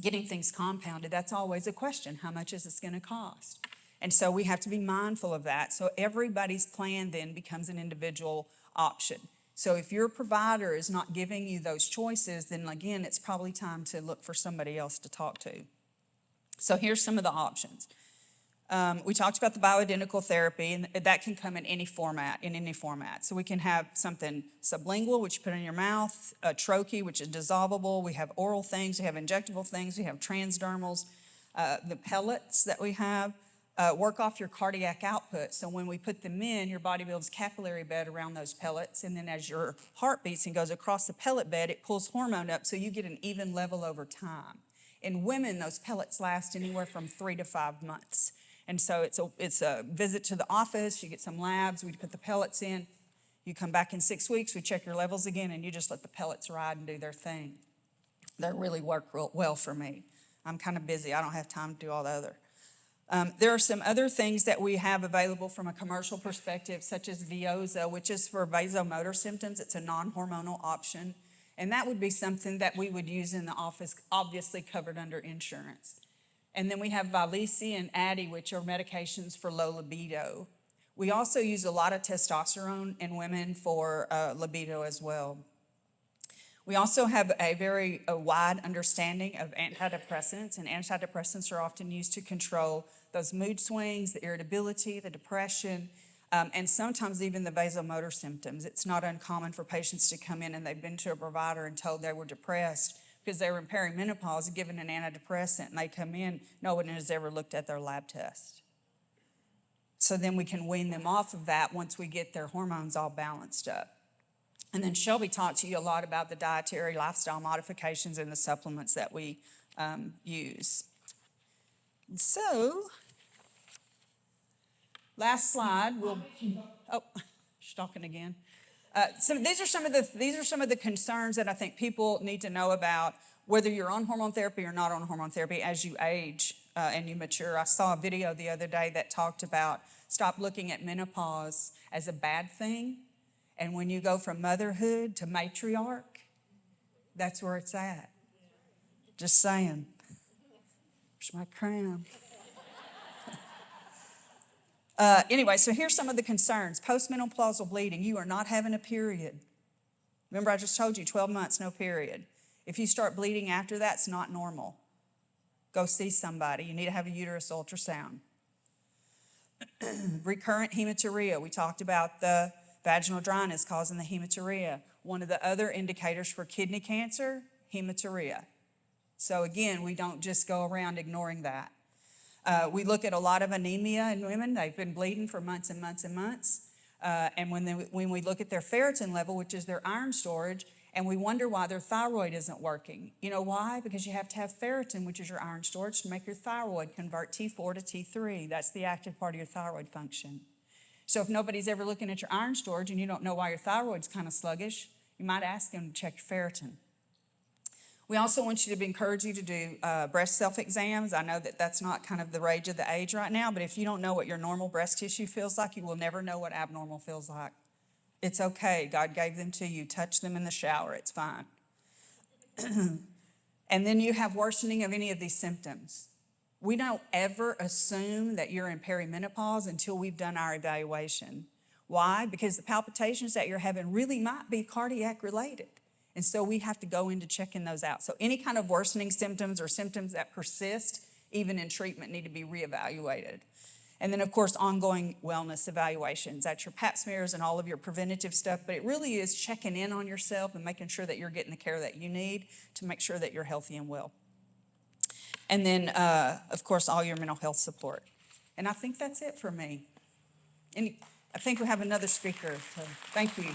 [SPEAKER 3] getting things compounded, that's always a question. How much is this going to cost? And so we have to be mindful of that. So everybody's plan then becomes an individual option. So if your provider is not giving you those choices, then again, it's probably time to look for somebody else to talk to. So here's some of the options. We talked about the bioidentical therapy, and that can come in any format, So we can have something sublingual, which you put in your mouth, a troche, which is dissolvable. We have oral things, we have injectable things, we have transdermals, the pellets that we have. Work off your cardiac output. So when we put them in, your body builds capillary bed around those pellets, and then as your heart beats and goes across the pellet bed, it pulls hormone up so you get an even level over time. In women, those pellets last anywhere from 3 to 5 months. And so it's a visit to the office, you get some labs, we put the pellets in, you come back in 6 weeks, we check your levels again, and you just let the pellets ride and do their thing. They really work real well for me. I'm kind of busy, I don't have time to do all the other. There are some other things that we have available from a commercial perspective, such as Veoza, which is for vasomotor symptoms. It's a non-hormonal option. And that would be something that we would use in the office, obviously covered under insurance. And then we have Vyleesi and Addyi, which are medications for low libido. We also use a lot of testosterone in women for libido as well. We also have a very wide understanding of antidepressants, and antidepressants are often used to control those mood swings, the irritability, the depression, and sometimes even the vasomotor symptoms. It's not uncommon for patients to come in and they've been to a provider and told they were depressed because they were in perimenopause, given an antidepressant, and they come in, no one has ever looked at their lab test. So then we can wean them off of that once we get their hormones all balanced up. And then Shelby talked to you a lot about the dietary lifestyle modifications and the supplements that we use. And so, last slide. She's talking again. These are some of the concerns that I think people need to know about, whether you're on hormone therapy or not on hormone therapy as you age and you mature. I saw a video the other day that talked about stop looking at menopause as a bad thing. And when you go from motherhood to matriarch, that's where it's at. Just saying. Where's my crown? Anyway, so here's some of the concerns. Postmenopausal bleeding. You are not having a period. Remember, I just told you 12 months, no period. If you start bleeding after that, it's not normal. Go see somebody. You need to have a uterus ultrasound. Recurrent hematuria. We talked about the vaginal dryness causing the hematuria. One of the other indicators for kidney cancer, hematuria. So again, we don't just go around ignoring that. We look at a lot of anemia in women. They've been bleeding for months and months and months. And when we look at their ferritin level, which is their iron storage, and we wonder why their thyroid isn't working. You know why? Because you have to have ferritin, which is your iron storage, to make your thyroid convert T4 to T3. That's the active part of your thyroid function. So if nobody's ever looking at your iron storage and you don't know why your thyroid's kind of sluggish, you might ask them to check your ferritin. We also want you to encourage you to do breast self-exams. I know that that's not kind of the rage of the age right now, but if you don't know what your normal breast tissue feels like, you will never know what abnormal feels like. It's okay. God gave them to you. Touch them in the shower. It's fine. And then you have worsening of any of these symptoms. We don't ever assume that you're in perimenopause until we've done our evaluation. Why? Because the palpitations that you're having really might be cardiac related. And so we have to go into checking those out. So any kind of worsening symptoms or symptoms that persist, even in treatment, need to be reevaluated. And then, of course, ongoing wellness evaluations. That's your pap smears and all of your preventative stuff. But it really is checking in on yourself and making sure that you're getting the care that you need to make sure that you're healthy and well. And then, of course, all your mental health support. And I think that's it for me. And I think we have another speaker. So thank you.